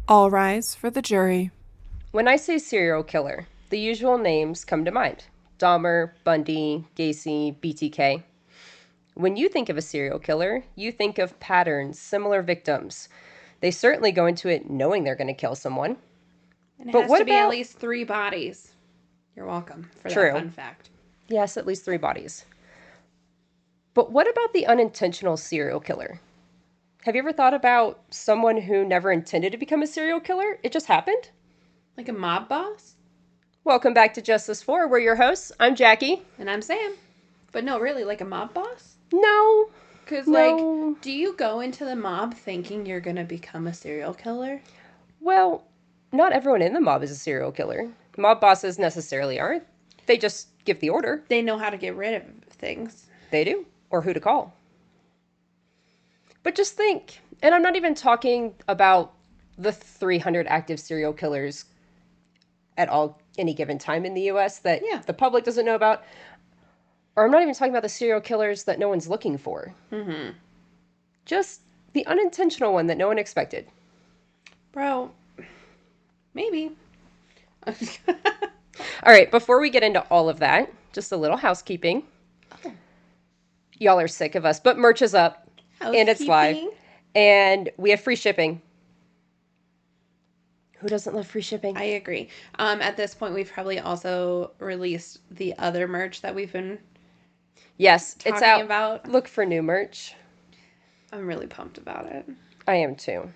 All rise for the jury. When I say serial killer, the usual names come to mind: Dahmer, Bundy, Gacy, BTK. When you think of a serial killer, you think of patterns, similar victims. They certainly go into it knowing they're going to kill someone. And it But has what to be at about... least 3 bodies. You're welcome for that True. fun fact. Yes, at least 3 bodies. But what about the unintentional serial killer? Have you ever thought about someone who never intended to become a serial killer? It just happened? Like a mob boss? Welcome back to Justice 4. We're your hosts. I'm Jackie. And I'm Sam. But no, really, like a mob boss? No. Because, No. do you go into the mob thinking you're going to become a serial killer? Well, not everyone in the mob is a serial killer. Mob bosses necessarily aren't. They just give the order. They know how to get rid of things. They do. Or who to call. But just think, and I'm not even talking about the 300 active serial killers at any given time in the US that the public doesn't know about. Or I'm not even talking about the serial killers that no one's looking for. Mm-hmm. Just the unintentional one that no one expected. Bro, maybe. All right, before we get into all of that, just a little housekeeping. Oh. Y'all are sick of us, but merch is up, and it's live, and we have free shipping. Who doesn't love free shipping? I agree. At this point, we've probably also released the other merch that we've been it's out. About. Look for new merch. I'm really pumped about it. I am too.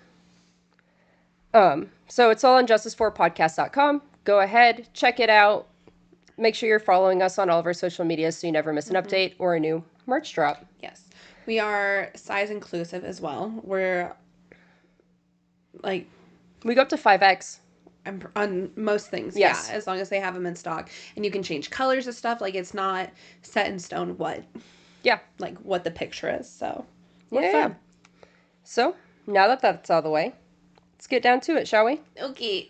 So it's all on justice4podcast.com. Go ahead, check it out. Make sure you're following us on all of our social media so you never miss an update or a new merch drop. Yes. We are size inclusive as well. We're we go up to 5X. On most things, yes. Yeah, as long as they have them in stock. And you can change colors of stuff. It's not set in stone what the picture is. So, we're fun. So, now that that's out of the way, let's get down to it, shall we? Okay.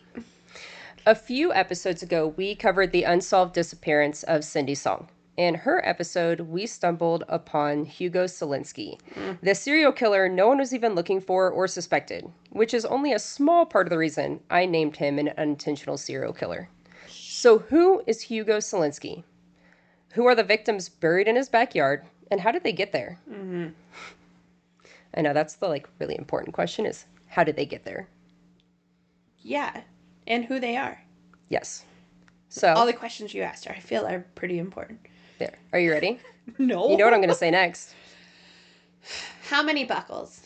A few episodes ago, we covered the unsolved disappearance of Cindy Song. In her episode, we stumbled upon Hugo Selenski, the serial killer no one was even looking for or suspected, which is only a small part of the reason I named him an unintentional serial killer. So who is Hugo Selenski? Who are the victims buried in his backyard, and how did they get there? Mm-hmm. I know, that's the really important question is, how did they get there? Yeah, and who they are. Yes. So all the questions you asked her, I feel, are pretty important. There. Are you ready? No. You know what I'm going to say next. How many buckles?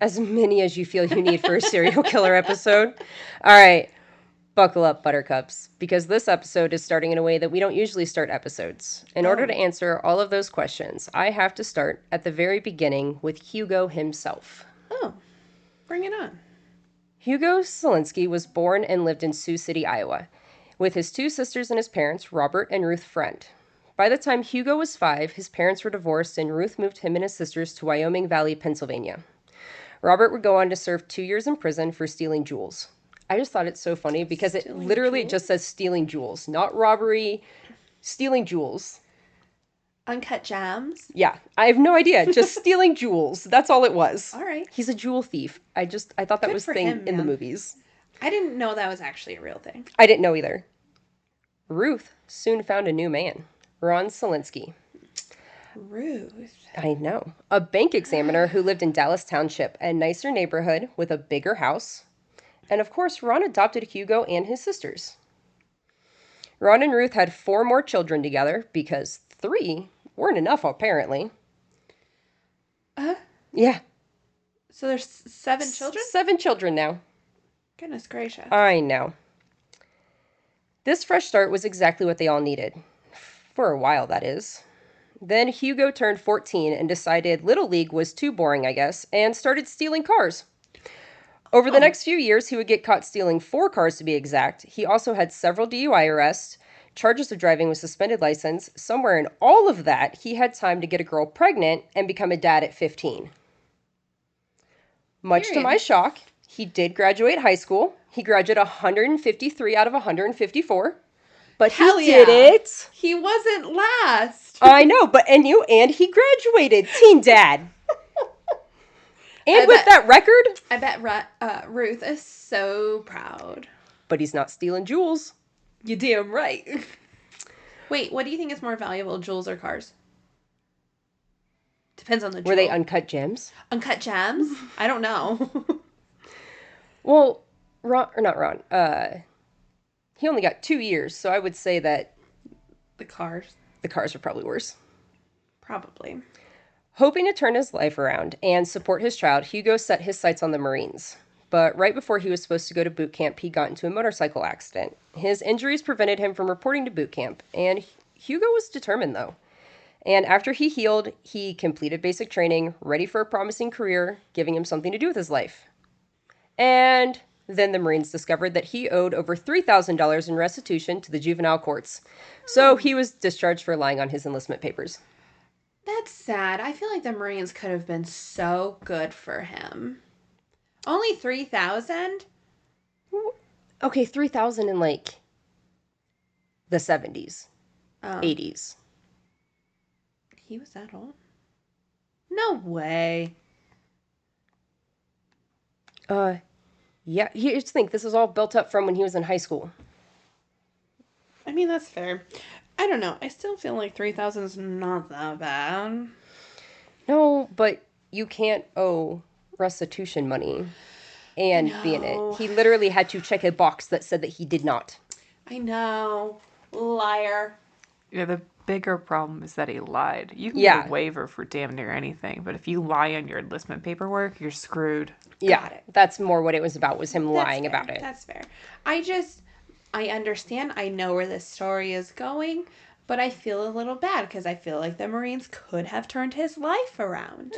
As many as you feel you need for a serial killer episode. All right. Buckle up, buttercups, because this episode is starting in a way that we don't usually start episodes. In order to answer all of those questions, I have to start at the very beginning with Hugo himself. Oh, bring it on. Hugo Selenski was born and lived in Sioux City, Iowa, with his 2 sisters and his parents, Robert and Ruth Friend. By the time Hugo was 5, his parents were divorced and Ruth moved him and his sisters to Wyoming Valley, Pennsylvania. Robert would go on to serve 2 years in prison for stealing jewels. I just thought it's so funny because it literally just says stealing jewels, not robbery, stealing jewels. Uncut gems? Yeah, I have no idea. Just stealing jewels. That's all it was. All right. He's a jewel thief. I thought that was a thing in the movies. I didn't know that was actually a real thing. I didn't know either. Ruth soon found a new man, Ron Selenski. Ruth. I know. A bank examiner who lived in Dallas Township, a nicer neighborhood with a bigger house. And of course, Ron adopted Hugo and his sisters. Ron and Ruth had 4 more children together because 3 weren't enough, apparently. Yeah. So there's 7 children? 7 children now. Goodness gracious. I know. This fresh start was exactly what they all needed. For a while, that is. Then Hugo turned 14 and decided Little League was too boring, I guess, and started stealing cars. Over the next few years, he would get caught stealing 4 cars to be exact. He also had several DUI arrests, charges of driving with suspended license. Somewhere in all of that, he had time to get a girl pregnant and become a dad at 15. Much to my shock, he did graduate high school. He graduated 153 out of 154. But he did it. He wasn't last. I know, but and he graduated. Teen dad. And with that record... I bet Ruth is so proud. But he's not stealing jewels. You damn right. Wait, what do you think is more valuable, jewels or cars? Depends on the jewel. Were they uncut gems? Uncut gems? I don't know. Well, Ron, he only got 2 years, so I would say that... The cars are probably worse. Probably. Hoping to turn his life around and support his child, Hugo set his sights on the Marines. But right before he was supposed to go to boot camp, he got into a motorcycle accident. His injuries prevented him from reporting to boot camp, and Hugo was determined, though. And after he healed, he completed basic training, ready for a promising career, giving him something to do with his life. And then the Marines discovered that he owed over $3,000 in restitution to the juvenile courts. So he was discharged for lying on his enlistment papers. That's sad. I feel like the Marines could have been so good for him. Only 3,000? Okay, 3,000 in, like, the 70s, 80s. He was that old? No way. Yeah, you just think this is all built up from when he was in high school. I mean, that's fair. I don't know. I still feel like 3,000 is not that bad. No, but you can't owe restitution money and be in it. He literally had to check a box that said that he did not. I know. Liar. Yeah, the bigger problem is that he lied. You can get a waiver for damn near anything, but if you lie on your enlistment paperwork, you're screwed. Yeah, that's more what it was about, was him lying about it. That's fair. I understand. I know where this story is going, but I feel a little bad because I feel like the Marines could have turned his life around.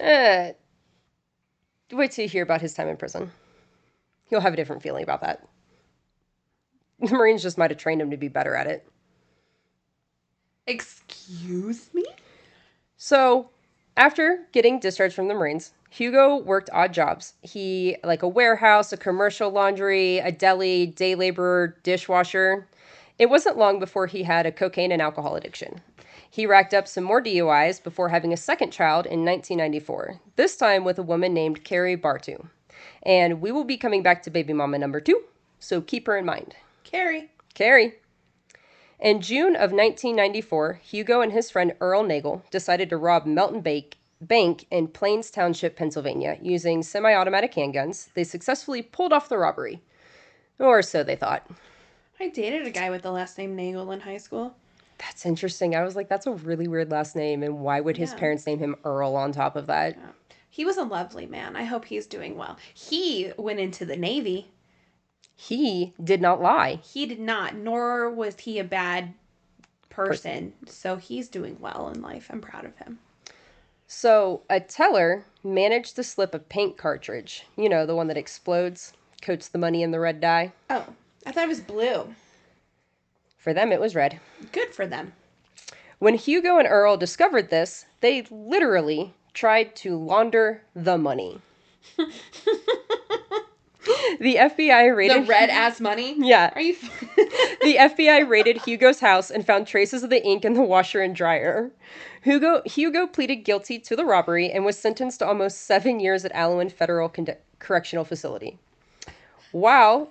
Wait till you hear about his time in prison. You'll have a different feeling about that. The Marines just might have trained him to be better at it. Excuse me? So, after getting discharged from the Marines, Hugo worked odd jobs. Like a warehouse, a commercial laundry, a deli, day laborer, dishwasher. It wasn't long before he had a cocaine and alcohol addiction. He racked up some more DUIs before having a second child in 1994, this time with a woman named Carrie Bartu. And we will be coming back to baby mama number 2, so keep her in mind. Carrie. In June of 1994, Hugo and his friend Earl Nagel decided to rob Melton Bank in Plains Township, Pennsylvania, using semi-automatic handguns. They successfully pulled off the robbery. Or so they thought. I dated a guy with the last name Nagel in high school. That's interesting. I was like, that's a really weird last name, and why would his parents name him Earl on top of that? Yeah. He was a lovely man. I hope he's doing well. He went into the Navy. He did not lie. He did not, nor was he a bad person. So he's doing well in life. I'm proud of him. So a teller managed to slip a paint cartridge. You know, the one that explodes, coats the money in the red dye. Oh, I thought it was blue. For them, it was red. Good for them. When Hugo and Earl discovered this, they literally tried to launder the money. The FBI raided... The red-ass money? Yeah. Are you... The FBI raided Hugo's house and found traces of the ink in the washer and dryer. Hugo pleaded guilty to the robbery and was sentenced to almost 7 years at Allen Federal Correctional Facility. While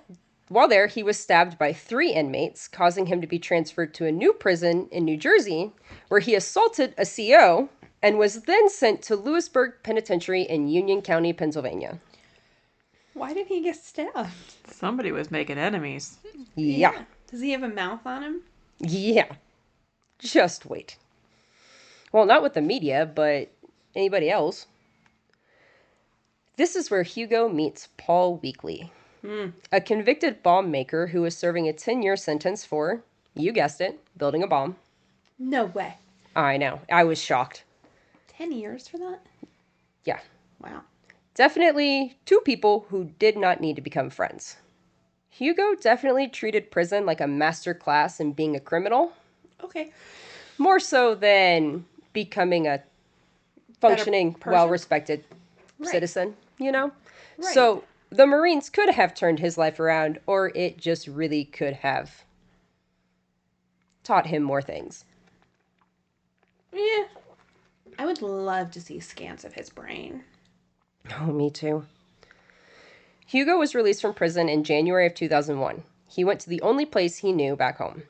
there, he was stabbed by 3 inmates, causing him to be transferred to a new prison in New Jersey, where he assaulted a CO and was then sent to Lewisburg Penitentiary in Union County, Pennsylvania. Why did he get stabbed? Somebody was making enemies. Yeah. Does he have a mouth on him? Yeah. Just wait. Well, not with the media, but anybody else. This is where Hugo meets Paul Weekly, a convicted bomb maker who was serving a 10-year sentence for, you guessed it, building a bomb. No way. I know. I was shocked. 10 years for that? Yeah. Wow. Definitely 2 people who did not need to become friends. Hugo definitely treated prison like a master class in being a criminal. Okay. More so than becoming a functioning, well-respected citizen, you know? Right. So the Marines could have turned his life around, or it just really could have taught him more things. Yeah. I would love to see scans of his brain. Oh, me too. Hugo was released from prison in January of 2001. He went to the only place he knew back home.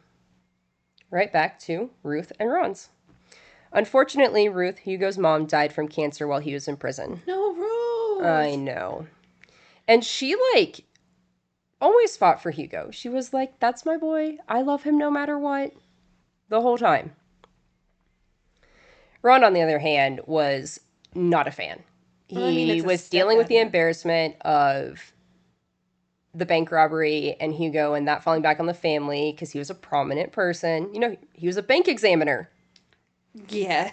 Right back to Ruth and Ron's. Unfortunately, Ruth, Hugo's mom, died from cancer while he was in prison. No, Ruth! I know. And she, always fought for Hugo. She was like, that's my boy. I love him no matter what. The whole time. Ron, on the other hand, was not a fan. He was dealing with the embarrassment of the bank robbery and Hugo and that falling back on the family because he was a prominent person. You know, he was a bank examiner. Yeah.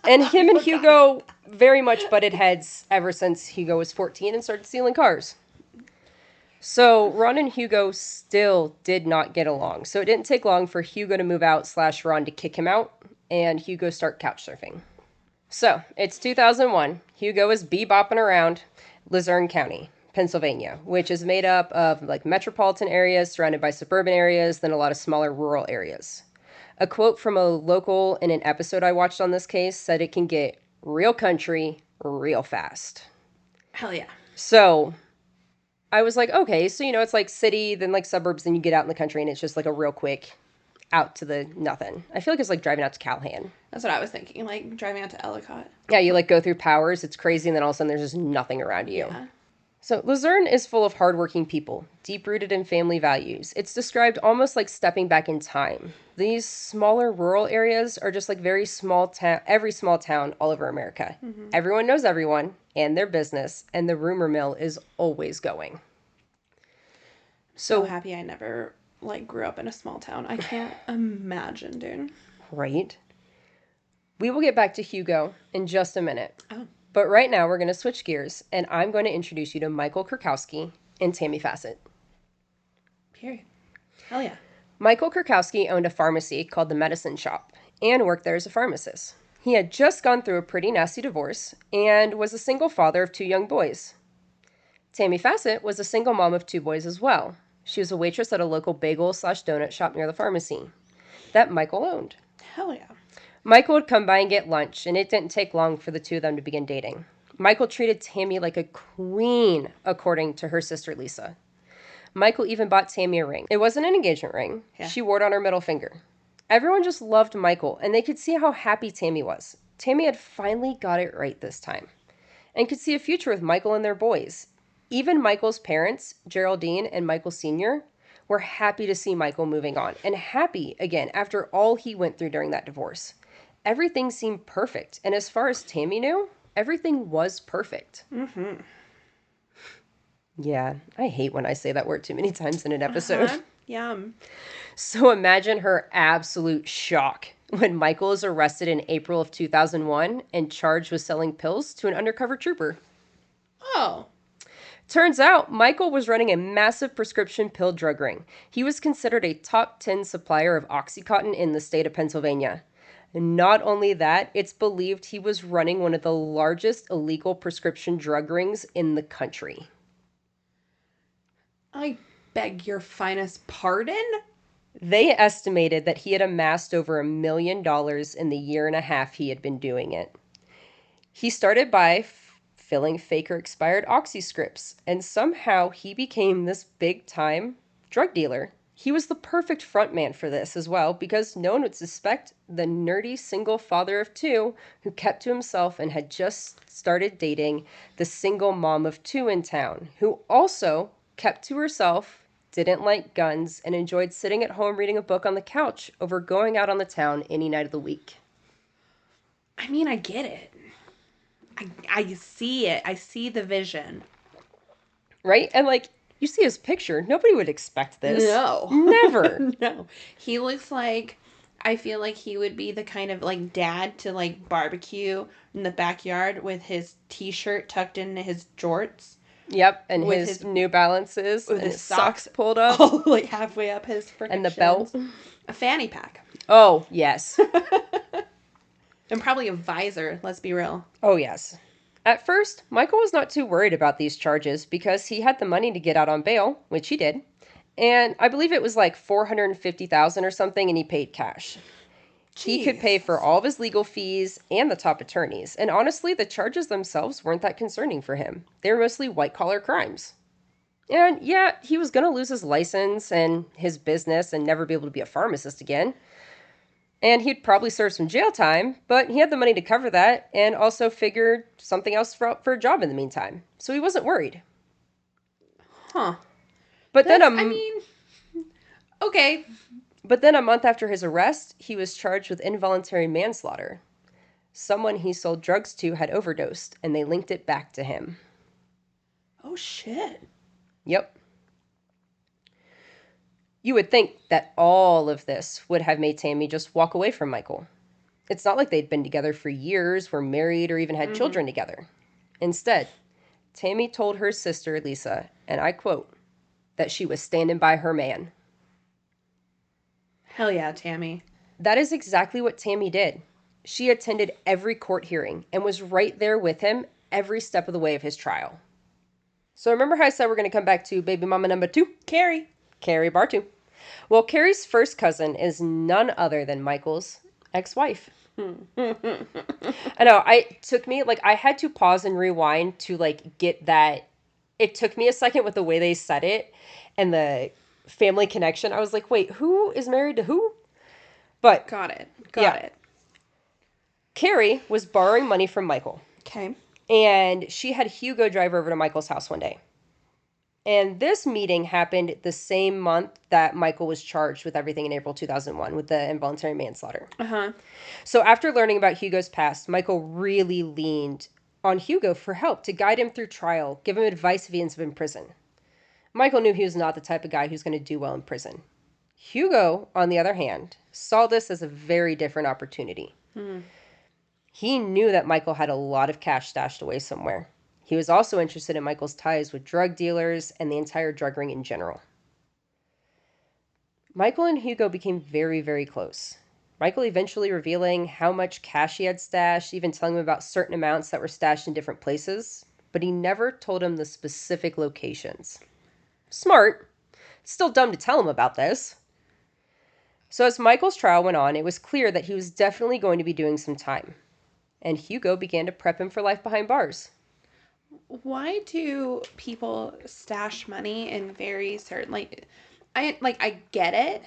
And him and Hugo very much butted heads ever since Hugo was 14 and started stealing cars. So Ron and Hugo still did not get along. So it didn't take long for Hugo to move out / Ron to kick him out and Hugo start couch surfing. So it's 2001. Hugo is bebopping around Luzerne County, Pennsylvania, which is made up of metropolitan areas surrounded by suburban areas, then a lot of smaller rural areas. A quote from a local in an episode I watched on this case said it can get real country real fast. Hell yeah. So I was like, okay, so it's like city, then suburbs, then you get out in the country and it's just a real quick out to the nothing. I feel like it's like driving out to Callahan. That's what I was thinking, like driving out to Ellicott. Yeah, you go through Powers, it's crazy, and then all of a sudden there's just nothing around you. Yeah. So Luzerne is full of hardworking people, deep-rooted in family values. It's described almost like stepping back in time. These smaller rural areas are just very small town, every small town all over America. Mm-hmm. Everyone knows everyone and their business, and the rumor mill is always going. So happy I never grew up in a small town. I can't imagine, dude. Right? We will get back to Hugo in just a minute. Oh. But right now, we're going to switch gears, and I'm going to introduce you to Michael Kerkowski and Tammy Fassett. Period. Hell yeah. Michael Kerkowski owned a pharmacy called the Medicine Shop and worked there as a pharmacist. He had just gone through a pretty nasty divorce and was a single father of 2 young boys. Tammy Fassett was a single mom of 2 boys as well. She was a waitress at a local bagel / donut shop near the pharmacy that Michael owned. Hell yeah. Michael would come by and get lunch, and it didn't take long for the 2 of them to begin dating. Michael treated Tammy like a queen, according to her sister Lisa. Michael even bought Tammy a ring. It wasn't an engagement ring. Yeah. She wore it on her middle finger. Everyone just loved Michael, and they could see how happy Tammy was. Tammy had finally got it right this time, and could see a future with Michael and their boys. Even Michael's parents, Geraldine and Michael Sr., were happy to see Michael moving on, and happy, again, after all he went through during that divorce. Everything seemed perfect, and as far as Tammy knew, everything was perfect. Mm-hmm. Yeah, I hate when I say that word too many times in an episode. Uh-huh. Yum. So imagine her absolute shock when Michael is arrested in April of 2001 and charged with selling pills to an undercover trooper. Oh. Turns out, Michael was running a massive prescription pill drug ring. He was considered a top 10 supplier of Oxycontin in the state of Pennsylvania. Not only that, it's believed he was running one of the largest illegal prescription drug rings in the country. I beg your finest pardon? They estimated that he had amassed over $1 million in the year and a half he had been doing it. He started by filling fake or expired Oxy scripts, and somehow he became this big-time drug dealer. He was the perfect frontman for this as well, because no one would suspect the nerdy single father of 2 who kept to himself and had just started dating the single mom of 2 in town, who also kept to herself, didn't like guns, and enjoyed sitting at home reading a book on the couch over going out on the town any night of the week. I mean, I get it. I see it. I see the vision. Right? And you see his picture. Nobody would expect this. No. Never. No. He looks like, I feel like he would be the kind of dad to barbecue in the backyard with his t-shirt tucked into his jorts. Yep, and with his New Balances, with and his socks pulled up. All halfway up his freaking and the belt. A fanny pack. Oh, yes. And probably a visor, let's be real. Oh, yes. At first, Michael was not too worried about these charges because he had the money to get out on bail, which he did. And I believe it was $450,000 or something, and he paid cash. He could pay for all of his legal fees and the top attorneys. And honestly, the charges themselves weren't that concerning for him. They were mostly white-collar crimes. And yeah, he was going to lose his license and his business and never be able to be a pharmacist again. And he'd probably serve some jail time, but he had the money to cover that and also figured something else for a job in the meantime. So he wasn't worried. Huh. But okay. But then a month after his arrest, he was charged with involuntary manslaughter. Someone he sold drugs to had overdosed, and they linked it back to him. Oh, shit. Yep. You would think that all of this would have made Tammy just walk away from Michael. It's not like they'd been together for years, were married, or even had children together. Instead, Tammy told her sister, Lisa, and I quote, that she was standing by her man. Hell yeah, Tammy. That is exactly what Tammy did. She attended every court hearing and was right there with him every step of the way of his trial. So remember how I said we're going to come back to baby mama number 2? Carrie Bartu. Well, Carrie's first cousin is none other than Michael's ex-wife. I know, I had to pause and rewind to, get that. It took me a second with the way they said it and the family connection. I was like, wait, who is married to who? But got it. Carrie was borrowing money from Michael. Okay. And she had Hugo drive over to Michael's house one day. And this meeting happened the same month that Michael was charged with everything in April 2001 with the involuntary manslaughter. Uh-huh. So after learning about Hugo's past, Michael really leaned on Hugo for help to guide him through trial, give him advice if he ends up in prison. Michael knew he was not the type of guy who's going to do well in prison. Hugo, on the other hand, saw this as a very different opportunity. He knew that Michael had a lot of cash stashed away somewhere. He was also interested in Michael's ties with drug dealers and the entire drug ring in general. Michael and Hugo became very, very close. Michael eventually revealing how much cash he had stashed, even telling him about certain amounts that were stashed in different places, but he never told him the specific locations. Smart. Still dumb to tell him about this. So as Michael's trial went on, it was clear that he was definitely going to be doing some time. And Hugo began to prep him for life behind bars. Why do people stash money in very certain, I get it,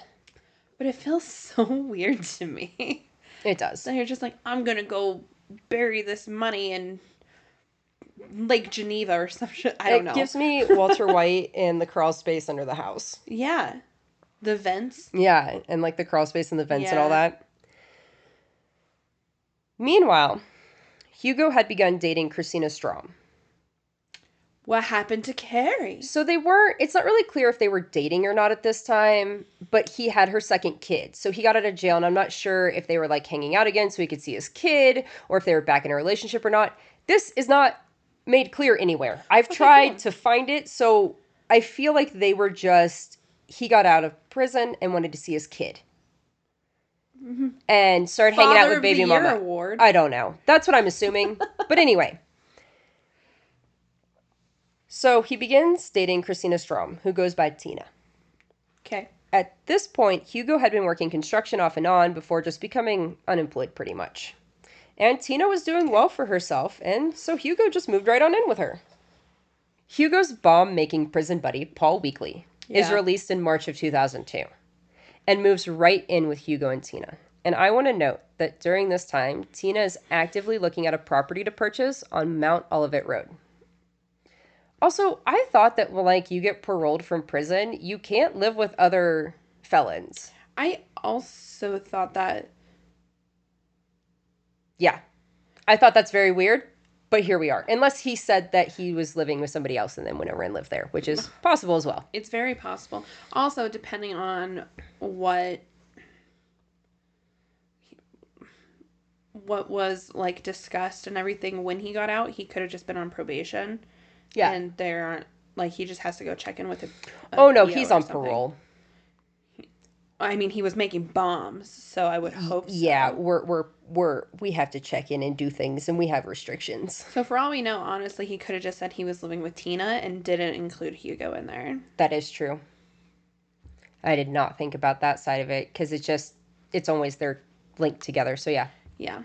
but it feels so weird to me. It does. So you're just like, I'm gonna go bury this money in Lake Geneva or some shit. I don't know. It gives me Walter White in the crawl space under the house. Yeah. The vents. Yeah, and the crawl space and the vents and all that. Meanwhile, Hugo had begun dating Christina Strom. What happened to Carrie? So it's not really clear if they were dating or not at this time, but he had her second kid. So he got out of jail, and I'm not sure if they were hanging out again so he could see his kid, or if they were back in a relationship or not. This is not made clear anywhere. I've tried to find it, so I feel like they were he got out of prison and wanted to see his kid. And started hanging out with baby mama. Award. I don't know. That's what I'm assuming. But anyway. So he begins dating Christina Strom, who goes by Tina. Okay. At this point, Hugo had been working construction off and on before just becoming unemployed pretty much. And Tina was doing well for herself, and so Hugo just moved right on in with her. Hugo's bomb-making prison buddy, Paul Weekly, is released in March of 2002 and moves right in with Hugo and Tina. And I want to note that during this time, Tina is actively looking at a property to purchase on Mount Olivet Road. Also, I thought that when, you get paroled from prison, you can't live with other felons. I also thought that. Yeah. I thought that's very weird, but here we are. Unless he said that he was living with somebody else and then went over and lived there, which is possible as well. It's very possible. Also, depending on what was, discussed and everything when he got out, he could have just been on probation. Yeah. And there aren't, he just has to go check in with a oh, no, he's on parole. I mean, he was making bombs, so I would hope so. Yeah, we have to check in and do things, and we have restrictions. So for all we know, honestly, he could have just said he was living with Tina and didn't include Hugo in there. That is true. I did not think about that side of it, because it's always their linked together. So, yeah. Yeah.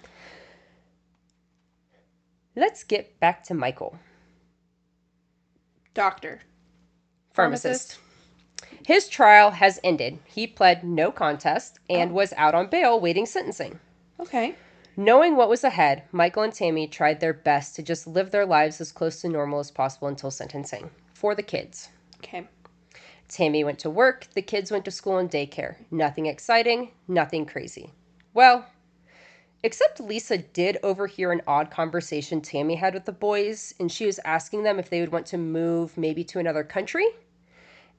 Let's get back to Michael. Doctor. Pharmacist. His trial has ended. He pled no contest and was out on bail waiting sentencing. Okay. Knowing what was ahead, Michael and Tammy tried their best to just live their lives as close to normal as possible until sentencing. For the kids. Okay. Tammy went to work, the kids went to school and daycare. Nothing exciting, nothing crazy. Well, except Lisa did overhear an odd conversation Tammy had with the boys, and she was asking them if they would want to move maybe to another country.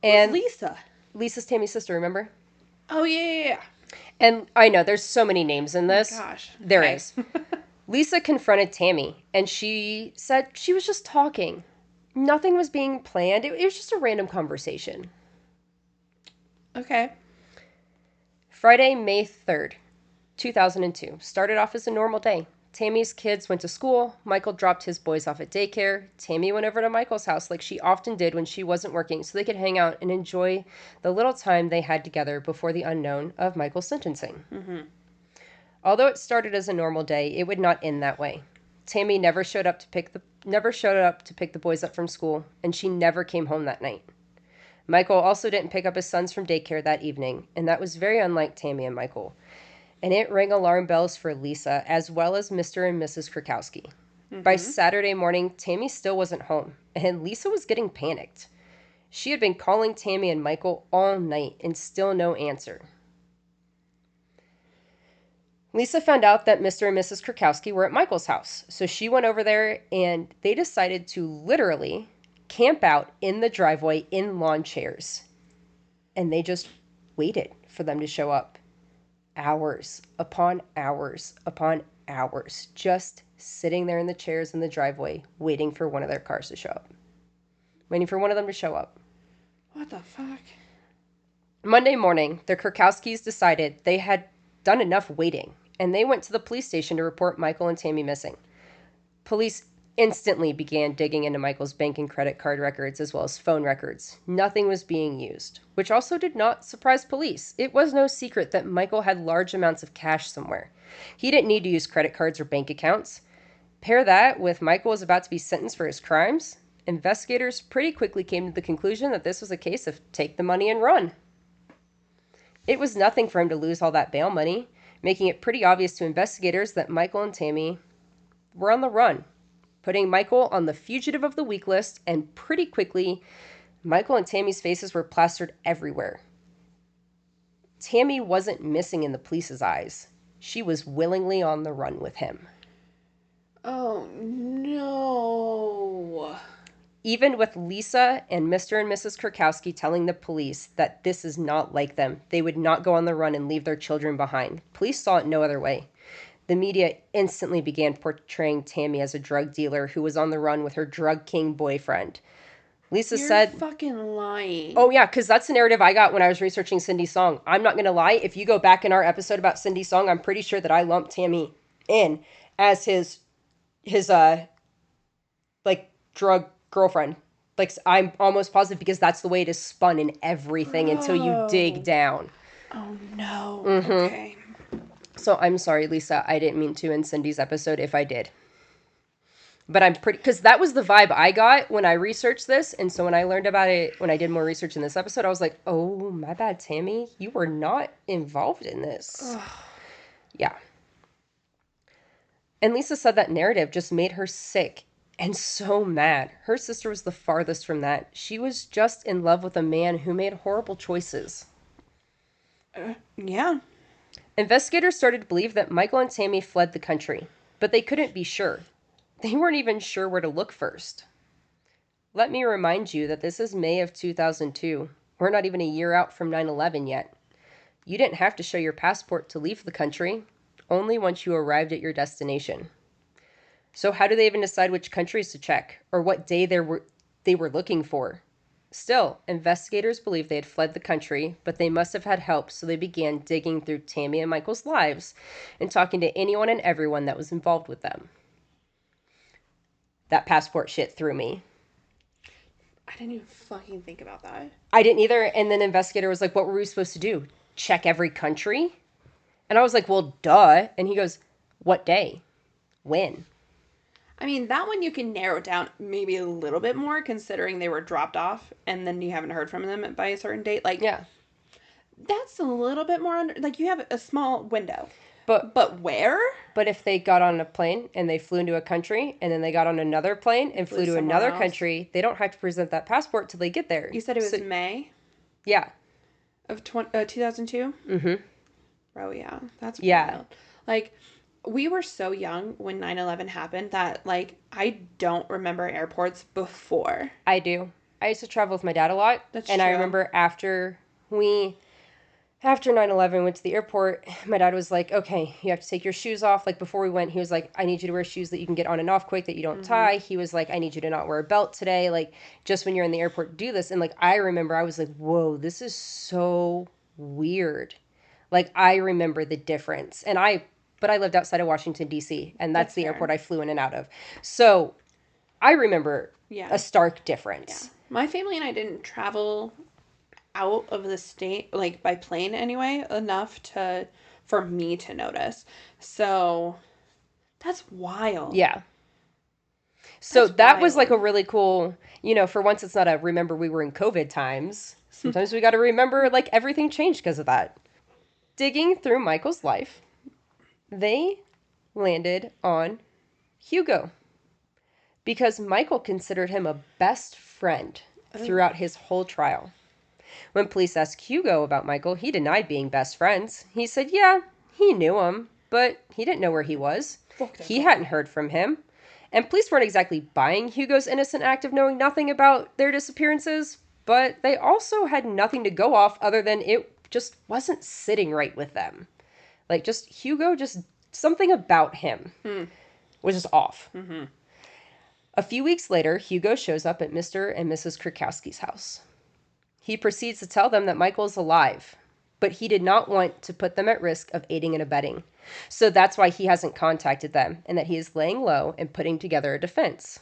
And who's Lisa? Lisa's Tammy's sister, remember? Oh, yeah. And I know, there's so many names in this. Oh my gosh. There is. Lisa confronted Tammy, and she said she was just talking. Nothing was being planned. It was just a random conversation. Okay. Friday, May 3rd, 2002. Started off as a normal day. Tammy's kids went to school. Michael dropped his boys off at daycare. Tammy went over to Michael's house like she often did when she wasn't working so they could hang out and enjoy the little time they had together before the unknown of Michael's sentencing. Mm-hmm. Although it started as a normal day, it would not end that way. Tammy never showed up to pick the boys up from school, and she never came home that night. Michael also didn't pick up his sons from daycare that evening, and that was very unlike Tammy and Michael. And it rang alarm bells for Lisa, as well as Mr. and Mrs. Kerkowski. Mm-hmm. By Saturday morning, Tammy still wasn't home, and Lisa was getting panicked. She had been calling Tammy and Michael all night, and still no answer. Lisa found out that Mr. and Mrs. Kerkowski were at Michael's house, so she went over there, and they decided to literally camp out in the driveway in lawn chairs. And they just waited for them to show up. Hours upon hours upon hours, just sitting there in the chairs in the driveway, waiting for one of their cars to show up. Waiting for one of them to show up. What the fuck? Monday morning, the Kerkowskis decided they had done enough waiting, and they went to the police station to report Michael and Tammy missing. Police instantly began digging into Michael's bank and credit card records as well as phone records. Nothing was being used, which also did not surprise police. It was no secret that Michael had large amounts of cash somewhere. He didn't need to use credit cards or bank accounts. Pair that with Michael was about to be sentenced for his crimes, investigators pretty quickly came to the conclusion that this was a case of take the money and run. It was nothing for him to lose all that bail money, making it pretty obvious to investigators that Michael and Tammy were on the run, putting Michael on the fugitive of the week list, and pretty quickly, Michael and Tammy's faces were plastered everywhere. Tammy wasn't missing in the police's eyes. She was willingly on the run with him. Oh, no. Even with Lisa and Mr. and Mrs. Kerkowski telling the police that this is not like them, they would not go on the run and leave their children behind. Police saw it no other way. The media instantly began portraying Tammy as a drug dealer who was on the run with her drug king boyfriend. Lisa said... You're fucking lying. Oh, yeah, because that's the narrative I got when I was researching Cindy's song. I'm not going to lie. If you go back in our episode about Cindy's song, I'm pretty sure that I lumped Tammy in as his drug girlfriend. Like, I'm almost positive because that's the way it is spun in everything until you dig down. Oh, no. Mm-hmm. Okay. So I'm sorry, Lisa. I didn't mean to in Cindy's episode if I did. But I'm pretty... Because that was the vibe I got when I researched this. And so when I learned about it, when I did more research in this episode, I was like, oh, my bad, Tammy. You were not involved in this. Ugh. Yeah. And Lisa said that narrative just made her sick and so mad. Her sister was the farthest from that. She was just in love with a man who made horrible choices. Yeah. Investigators started to believe that Michael and Tammy fled the country, but they couldn't be sure. They weren't even sure where to look first. Let me remind you that this is May of 2002. We're not even a year out from 9/11 yet. You didn't have to show your passport to leave the country, only once you arrived at your destination. So how do they even decide which countries to check, or what day they were looking for? Still, investigators believe they had fled the country, but they must have had help, so they began digging through Tammy and Michael's lives and talking to anyone and everyone that was involved with them. That passport shit threw me. I didn't even fucking think about that. I didn't either, and then the investigator was like, what were we supposed to do? Check every country? And I was like, well, duh. And he goes, what day? When? I mean, that one you can narrow down maybe a little bit more considering they were dropped off and then you haven't heard from them by a certain date. Like, Yeah. that's a little bit more under, like, you have a small window. But where? But if they got on a plane and they flew into a country and then they got on another plane and flew to another country, they don't have to present that passport till they get there. You said it was May? Yeah. Of 2002? Mm-hmm. Oh, yeah. That's wild. Like, we were so young when 9/11 happened that, like, I don't remember airports before. I do. I used to travel with my dad a lot. That's and true. I remember after 9/11, went to the airport, my dad was like, okay, you have to take your shoes off. Like, before we went, he was like, I need you to wear shoes that you can get on and off quick, that you don't tie. He was like, I need you to not wear a belt today. Like, just when you're in the airport, do this. And, like, I remember I was like, whoa, this is so weird. Like, I remember the difference. But I lived outside of Washington, D.C., and that's the fair. Airport I flew in and out of. So I remember a stark difference. Yeah. My family and I didn't travel out of the state, like by plane anyway, enough for me to notice. So that's wild. Yeah. So that was like a really cool, for once it's not a remember we were in COVID times. Sometimes we got to remember like everything changed because of that. Digging through Michael's life, they landed on Hugo because Michael considered him a best friend throughout his whole trial. When police asked Hugo about Michael, he denied being best friends. He said, yeah, he knew him, but he didn't know where he was. He hadn't heard from him. And police weren't exactly buying Hugo's innocent act of knowing nothing about their disappearances, but they also had nothing to go off other than it just wasn't sitting right with them. Like, just Hugo, just something about him was just off. Mm-hmm. A few weeks later, Hugo shows up at Mr. and Mrs. Kerkowski's house. He proceeds to tell them that Michael is alive, but he did not want to put them at risk of aiding and abetting. So that's why he hasn't contacted them, and that he is laying low and putting together a defense.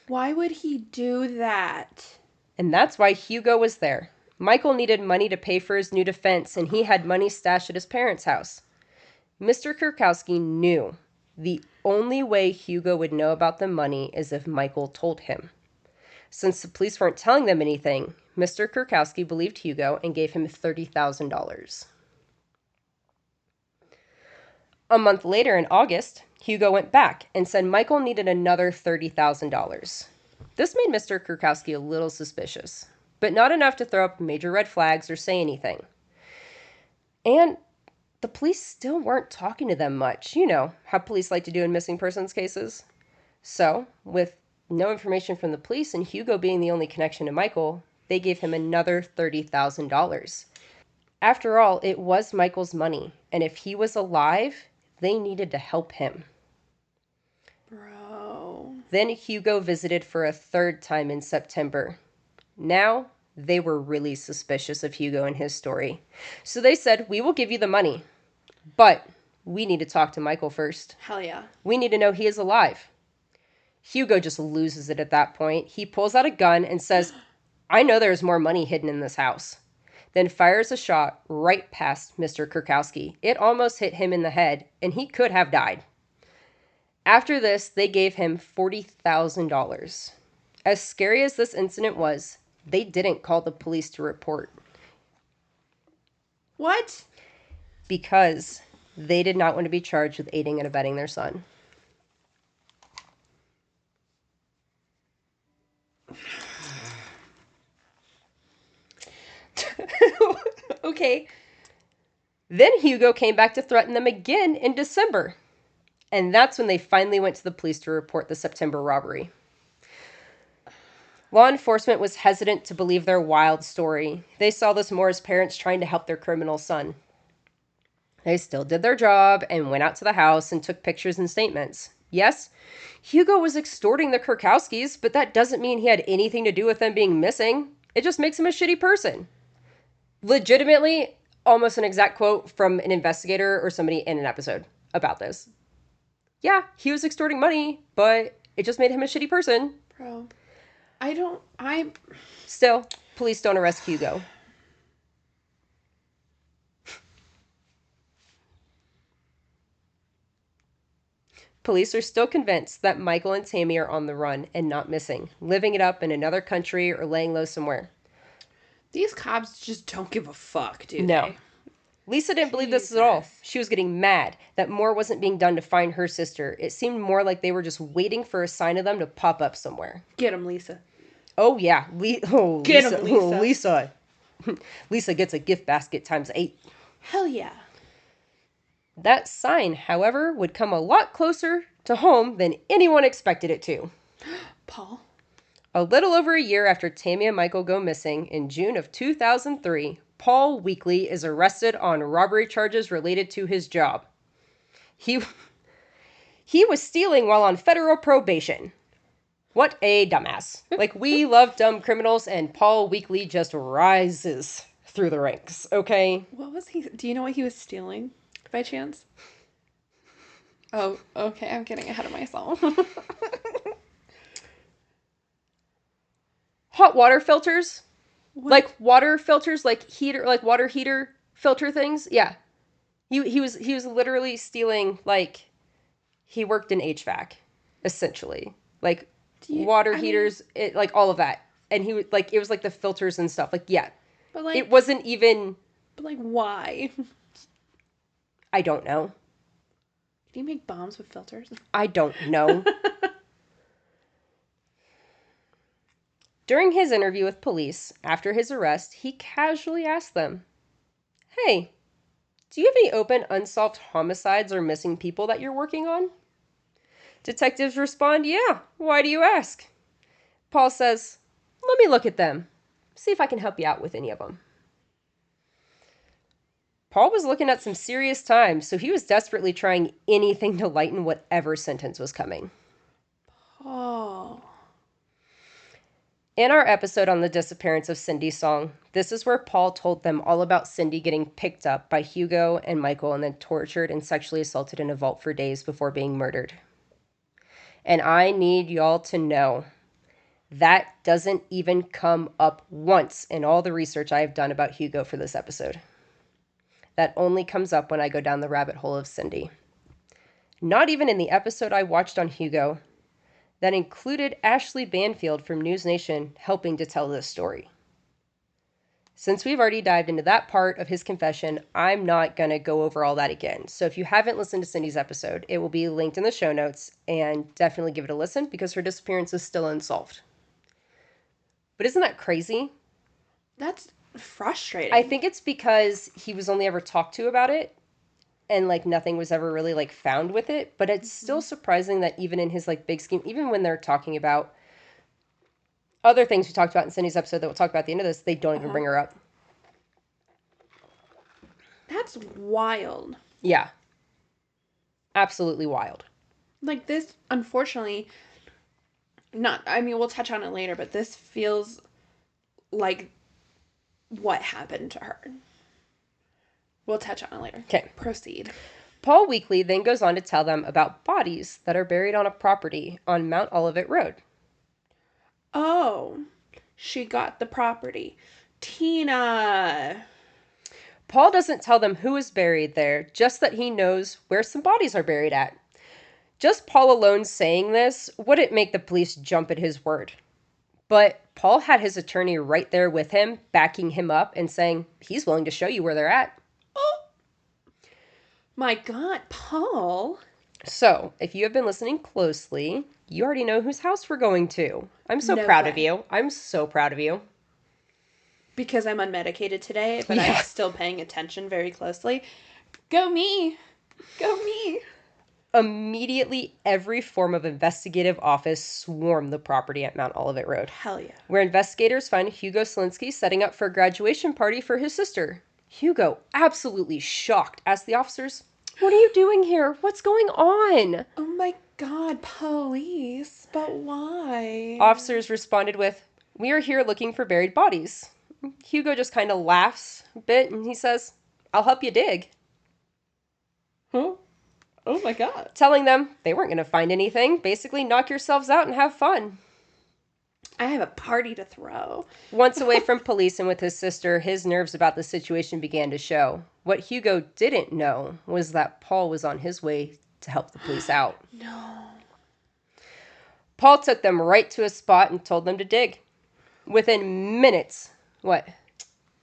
Why would he do that? And that's why Hugo was there. Michael needed money to pay for his new defense, and he had money stashed at his parents' house. Mr. Kerkowski knew the only way Hugo would know about the money is if Michael told him. Since the police weren't telling them anything, Mr. Kerkowski believed Hugo and gave him $30,000. A month later, in August, Hugo went back and said Michael needed another $30,000. This made Mr. Kerkowski a little suspicious, but not enough to throw up major red flags or say anything. And the police still weren't talking to them much. You know how police like to do in missing persons cases. So, with no information from the police and Hugo being the only connection to Michael, they gave him another $30,000. After all, it was Michael's money, and if he was alive, they needed to help him. Bro. Then Hugo visited for a third time in September. Now, they were really suspicious of Hugo and his story. So they said, we will give you the money, but we need to talk to Michael first. Hell yeah. We need to know he is alive. Hugo just loses it at that point. He pulls out a gun and says, I know there's more money hidden in this house. Then fires a shot right past Mr. Kerkowski. It almost hit him in the head, and he could have died. After this, they gave him $40,000. As scary as this incident was, they didn't call the police to report. What? Because they did not want to be charged with aiding and abetting their son. Okay. Then Hugo came back to threaten them again in December. And that's when they finally went to the police to report the September robbery. Law enforcement was hesitant to believe their wild story. They saw this more as parents trying to help their criminal son. They still did their job and went out to the house and took pictures and statements. Yes, Hugo was extorting the Kerkowskis, but that doesn't mean he had anything to do with them being missing. It just makes him a shitty person. Legitimately, almost an exact quote from an investigator or somebody in an episode about this. Yeah, he was extorting money, but it just made him a shitty person. Bro, Still, police don't arrest Hugo. Police are still convinced that Michael and Tammy are on the run and not missing, living it up in another country or laying low somewhere. These cops just don't give a fuck, do No. they? Lisa didn't believe this at all. She was getting mad that more wasn't being done to find her sister. It seemed more like they were just waiting for a sign of them to pop up somewhere. Get him, Lisa. Oh, yeah. Get him, Lisa. Oh, Lisa. Lisa gets a gift basket times 8. Hell yeah. That sign, however, would come a lot closer to home than anyone expected it to. Paul? A little over a year after Tammy and Michael go missing, in June of 2003, Paul Weekly is arrested on robbery charges related to his job. He was stealing while on federal probation. What a dumbass. Like, we love dumb criminals, and Paul Weekly just rises through the ranks, okay? What was he? Do you know what he was stealing, by chance? Oh, okay. I'm getting ahead of myself. Hot water filters. What? Like water filters, like heater, like water heater filter things. Yeah. He was literally stealing, like, he worked in HVAC, essentially. Like, water heaters, like, all of that. And he was, like, it was, like, the filters and stuff. Like, yeah. But, like... It wasn't even... But, like, why? I don't know. Do you make bombs with filters? I don't know. During his interview with police, after his arrest, he casually asked them, "Hey, do you have any open, unsolved homicides or missing people that you're working on?" Detectives respond, "Yeah, why do you ask?" Paul says, "Let me look at them. See if I can help you out with any of them." Paul was looking at some serious time, so he was desperately trying anything to lighten whatever sentence was coming. Oh. In our episode on the disappearance of Cindy's song, this is where Paul told them all about Cindy getting picked up by Hugo and Michael and then tortured and sexually assaulted in a vault for days before being murdered. And I need y'all to know that doesn't even come up once in all the research I have done about Hugo for this episode. That only comes up when I go down the rabbit hole of Cindy. Not even in the episode I watched on Hugo that included Ashley Banfield from News Nation helping to tell this story. Since we've already dived into that part of his confession, I'm not going to go over all that again. So if you haven't listened to Cindy's episode, it will be linked in the show notes, and definitely give it a listen because her disappearance is still unsolved. But isn't that crazy? That's frustrating. I think it's because he was only ever talked to about it, and, like, nothing was ever really, like, found with it. But it's still surprising that even in his, like, big scheme, even when they're talking about other things we talked about in Cindy's episode that we'll talk about at the end of this, they don't even bring her up. That's wild. Yeah. Absolutely wild. Like, this, unfortunately, we'll touch on it later, but this feels like what happened to her. We'll touch on it later. Okay. Proceed. Paul Weekly then goes on to tell them about bodies that are buried on a property on Mount Olivet Road. Oh, she got the property. Tina. Paul doesn't tell them who is buried there, just that he knows where some bodies are buried at. Just Paul alone saying this wouldn't make the police jump at his word. But Paul had his attorney right there with him, backing him up and saying he's willing to show you where they're at. Oh, my God, Paul. So, if you have been listening closely, you already know whose house we're going to. I'm so No proud way. of you. I'm so proud of you. Because I'm unmedicated today, but Yeah. I'm still paying attention very closely. Go me. Go me. Immediately, every form of investigative office swarmed the property at Mount Olivet Road. Hell yeah. Where investigators find Hugo Selenski setting up for a graduation party for his sister. Hugo, absolutely shocked, asked the officers, "What are you doing here? What's going on?" Oh my God, police. But why? Officers responded with, "We are here looking for buried bodies." Hugo just kind of laughs a bit and he says, "I'll help you dig." Huh? Oh my God. Telling them they weren't going to find anything. Basically, knock yourselves out and have fun. I have a party to throw. Once away from police and with his sister, his nerves about the situation began to show. What Hugo didn't know was that Paul was on his way to help the police out. No. Paul took them right to a spot and told them to dig. Within minutes, what?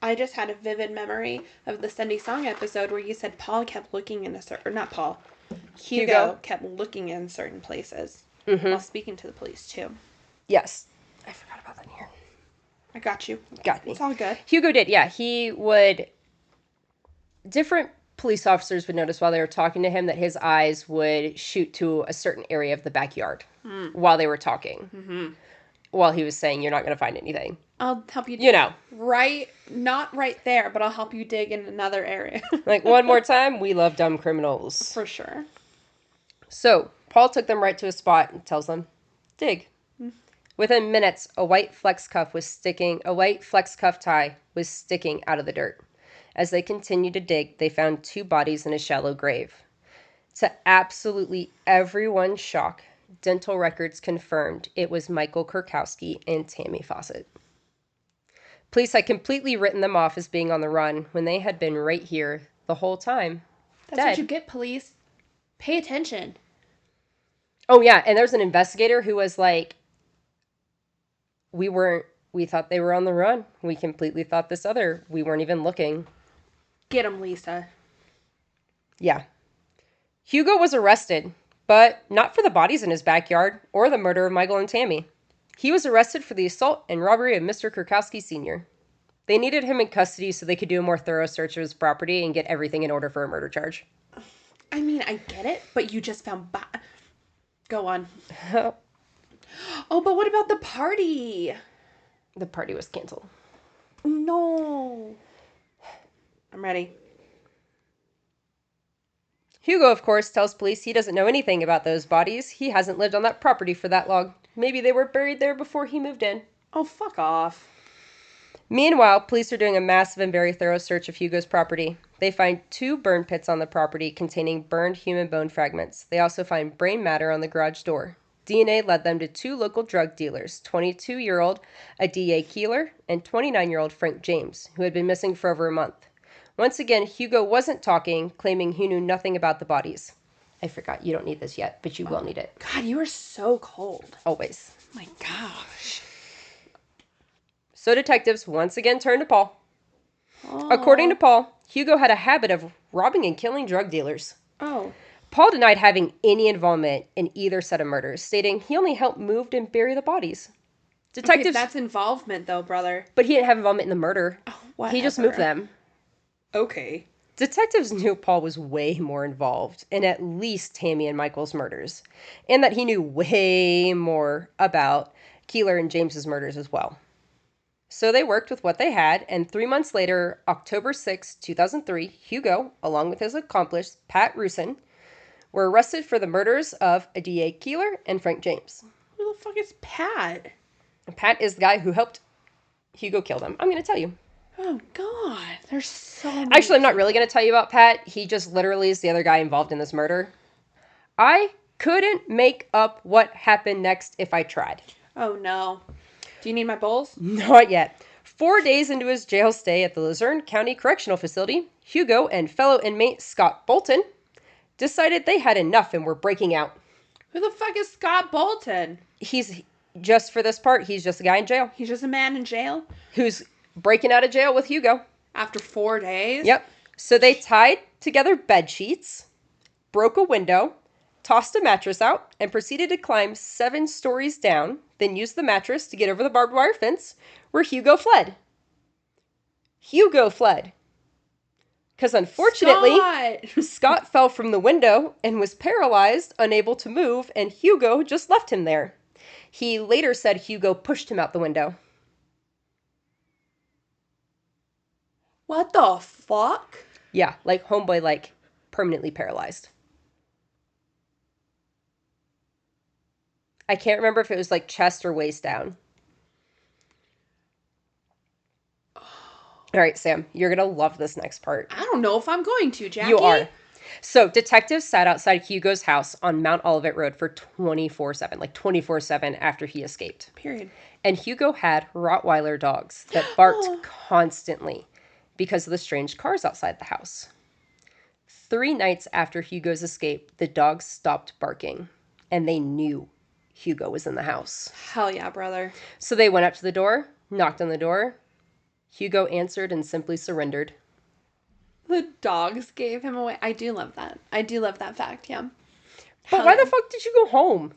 I just had a vivid memory of the Sunday Song episode where you said Paul kept looking in a certain... Or not Paul. Hugo kept looking in certain places while speaking to the police, too. Yes. I forgot about that in here. I got you. Got me. It's all good. Hugo did, yeah. He would... Different police officers would notice while they were talking to him that his eyes would shoot to a certain area of the backyard while they were talking. Mm-hmm. While he was saying, you're not going to find anything. I'll help you dig. You know. Not right there, but I'll help you dig in another area. Like, one more time, we love dumb criminals. For sure. So, Paul took them right to a spot and tells them, dig. Within minutes, a white flex cuff tie was sticking out of the dirt. As they continued to dig, they found 2 bodies in a shallow grave. To absolutely everyone's shock, dental records confirmed it was Michael Kerkowski and Tammy Fassett. Police had completely written them off as being on the run when they had been right here the whole time. That's what you get, police. Pay attention. Oh, yeah, and there's an investigator who was like, we thought they were on the run. We completely thought we weren't even looking. Get him, Lisa. Yeah. Hugo was arrested, but not for the bodies in his backyard or the murder of Michael and Tammy. He was arrested for the assault and robbery of Mr. Kerkowski Sr. They needed him in custody so they could do a more thorough search of his property and get everything in order for a murder charge. I mean, I get it, but you just found... Go on. Oh, but what about the party? The party was canceled. No. I'm ready. Hugo, of course, tells police he doesn't know anything about those bodies. He hasn't lived on that property for that long. Maybe they were buried there before he moved in. Oh, fuck off. Meanwhile, police are doing a massive and very thorough search of Hugo's property. They find 2 burn pits on the property containing burned human bone fragments. They also find brain matter on the garage door. DNA led them to 2 local drug dealers, 22-year-old Adia Keeler and 29-year-old Frank James, who had been missing for over a month. Once again, Hugo wasn't talking, claiming he knew nothing about the bodies. I forgot, you don't need this yet, but you will need it. God, you are so cold. Always. My gosh. So detectives once again turned to Paul. Oh. According to Paul, Hugo had a habit of robbing and killing drug dealers. Oh. Paul denied having any involvement in either set of murders, stating he only helped move and bury the bodies. Detectives... Okay, that's involvement, though, brother. But he didn't have involvement in the murder. Oh, whatever. He just moved them. Okay. Detectives knew Paul was way more involved in at least Tammy and Michael's murders, and that he knew way more about Keeler and James's murders as well. So they worked with what they had, and 3 months later, October 6, 2003, Hugo, along with his accomplice, Pat Rusin, were arrested for the murders of Adia Keeler and Frank James. Who the fuck is Pat? Pat is the guy who helped Hugo kill them. I'm going to tell you. Oh, God. There's so many. Actually, I'm not really going to tell you about Pat. He just literally is the other guy involved in this murder. I couldn't make up what happened next if I tried. Oh, no. Do you need my bowls? Not yet. 4 days into his jail stay at the Luzerne County Correctional Facility, Hugo and fellow inmate Scott Bolton decided they had enough and were breaking out. Who the fuck is Scott Bolton? He's just for this part, he's just a guy in jail. He's just a man in jail? Who's breaking out of jail with Hugo. After 4 days? Yep. So they tied together bed sheets, broke a window, tossed a mattress out, and proceeded to climb 7 stories down, then used the mattress to get over the barbed wire fence where Hugo fled. Hugo fled. Because unfortunately, Scott fell from the window and was paralyzed, unable to move, and Hugo just left him there. He later said Hugo pushed him out the window. What the fuck? Yeah, like homeboy, like permanently paralyzed. I can't remember if it was like chest or waist down. All right, Sam, you're going to love this next part. I don't know if I'm going to, Jackie. You are. So detectives sat outside Hugo's house on Mount Olivet Road for 24/7, like 24/7 after he escaped. Period. And Hugo had Rottweiler dogs that barked constantly because of the strange cars outside the house. 3 nights after Hugo's escape, the dogs stopped barking, and they knew Hugo was in the house. Hell yeah, brother. So they went up to the door, knocked on the door. Hugo answered and simply surrendered. The dogs gave him away. I do love that. I do love that fact, yeah. But why the fuck did you go home?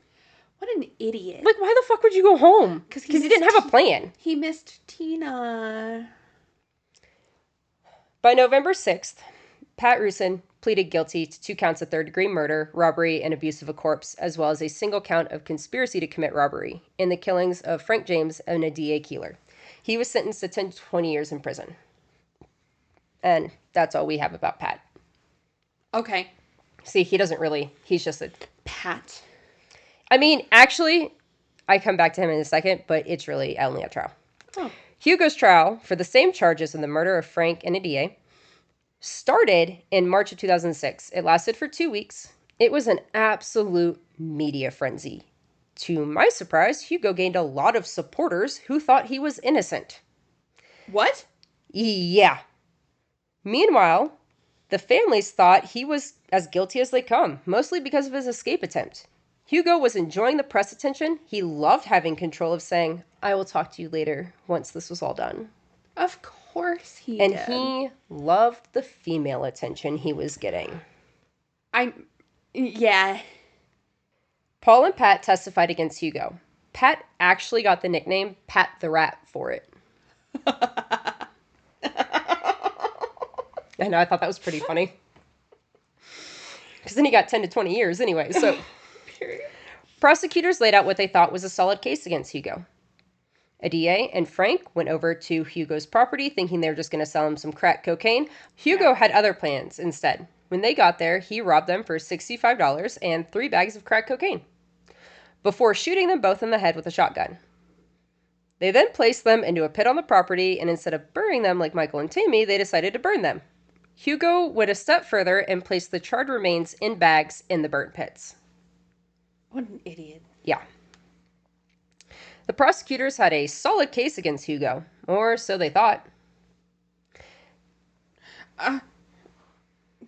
What an idiot. Like, why the fuck would you go home? Because he didn't have a plan. He missed Tina. By November 6th, Pat Rusin pleaded guilty to 2 counts of third-degree murder, robbery, and abuse of a corpse, as well as a single count of conspiracy to commit robbery in the killings of Frank James and a D.A. Keeler. He was sentenced to 10 to 20 years in prison. And that's all we have about Pat. Okay. See, he's just a... Pat. I mean, actually, I come back to him in a second, but it's really only a trial. Oh. Hugo's trial for the same charges in the murder of Frank and a DA started in March of 2006. It lasted for 2 weeks. It was an absolute media frenzy. To my surprise, Hugo gained a lot of supporters who thought he was innocent. What? Yeah. Meanwhile, the families thought he was as guilty as they come, mostly because of his escape attempt. Hugo was enjoying the press attention. He loved having control of saying, "I will talk to you later once this was all done." Of course he did. And he loved the female attention he was getting. Yeah. Paul and Pat testified against Hugo. Pat actually got the nickname Pat the Rat for it. I know, I thought that was pretty funny. Because then he got 10 to 20 years anyway, so... Prosecutors laid out what they thought was a solid case against Hugo. A DA and Frank went over to Hugo's property thinking they were just going to sell him some crack cocaine. Hugo had other plans instead. When they got there, he robbed them for $65 and 3 bags of crack cocaine before shooting them both in the head with a shotgun. They then placed them into a pit on the property, and instead of burying them like Michael and Tammy, they decided to burn them. Hugo went a step further and placed the charred remains in bags in the burnt pits. What an idiot. Yeah. The prosecutors had a solid case against Hugo, or so they thought.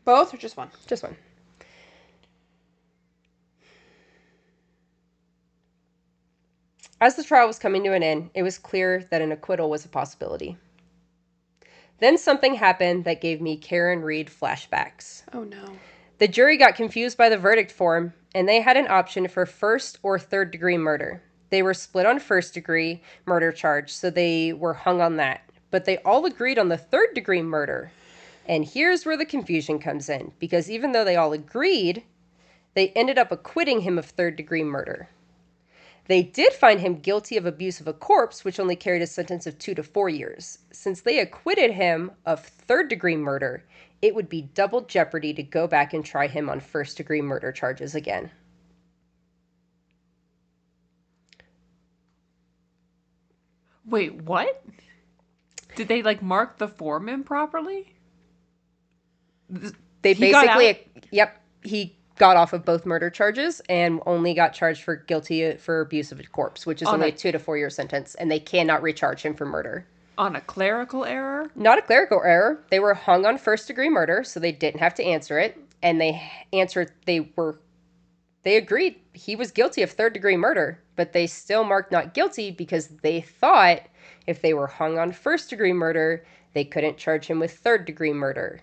Both or just one? Just one. As the trial was coming to an end, it was clear that an acquittal was a possibility. Then something happened that gave me Karen Reed flashbacks. Oh no. The jury got confused by the verdict form, and they had an option for first or third degree murder. They were split on first degree murder charge, so they were hung on that. But they all agreed on the third degree murder. And here's where the confusion comes in, because even though they all agreed, they ended up acquitting him of third degree murder. They did find him guilty of abuse of a corpse, which only carried a sentence of 2 to 4 years. Since they acquitted him of third degree murder, it would be double jeopardy to go back and try him on first degree murder charges again. Wait, what? Did they, mark the form improperly? They basically, yep, he got off of both murder charges and only got charged for guilty for abuse of a corpse, which is only a 2 to 4 year sentence, and they cannot recharge him for murder. On a clerical error? Not a clerical error. They were hung on first degree murder, so they didn't have to answer it, and they agreed he was guilty of third degree murder, but they still marked not guilty because they thought if they were hung on first degree murder, they couldn't charge him with third degree murder.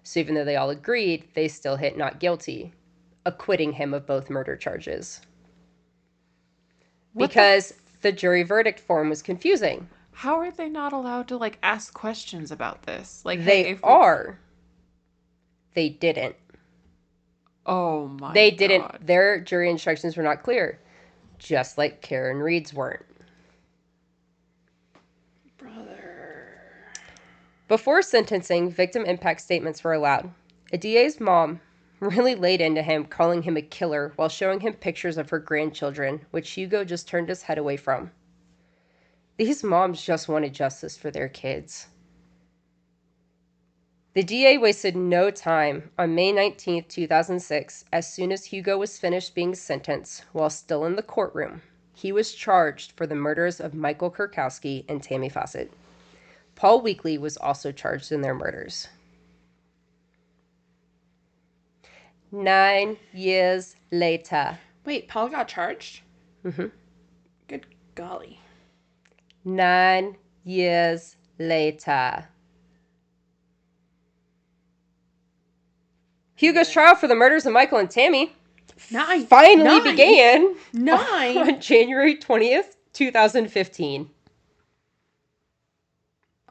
So even though they all agreed, they still hit not guilty, acquitting him of both murder charges. Because the jury verdict form was confusing. How are they not allowed to, ask questions about this? They are. They didn't. Oh, my God. They didn't. Their jury instructions were not clear. Just like Karen Reed's weren't. Brother. Before sentencing, victim impact statements were allowed. A DA's mom really laid into him, calling him a killer while showing him pictures of her grandchildren, which Hugo just turned his head away from. These moms just wanted justice for their kids. The DA wasted no time. On May 19, 2006, as soon as Hugo was finished being sentenced, while still in the courtroom, he was charged for the murders of Michael Kerkowski and Tammy Fassett. Paul Weekly was also charged in their murders. 9 years later. Wait, Paul got charged? Mm-hmm. Good golly. 9 years later. Hugo's trial for the murders of Michael and Tammy finally began 9 on January 20th, 2015.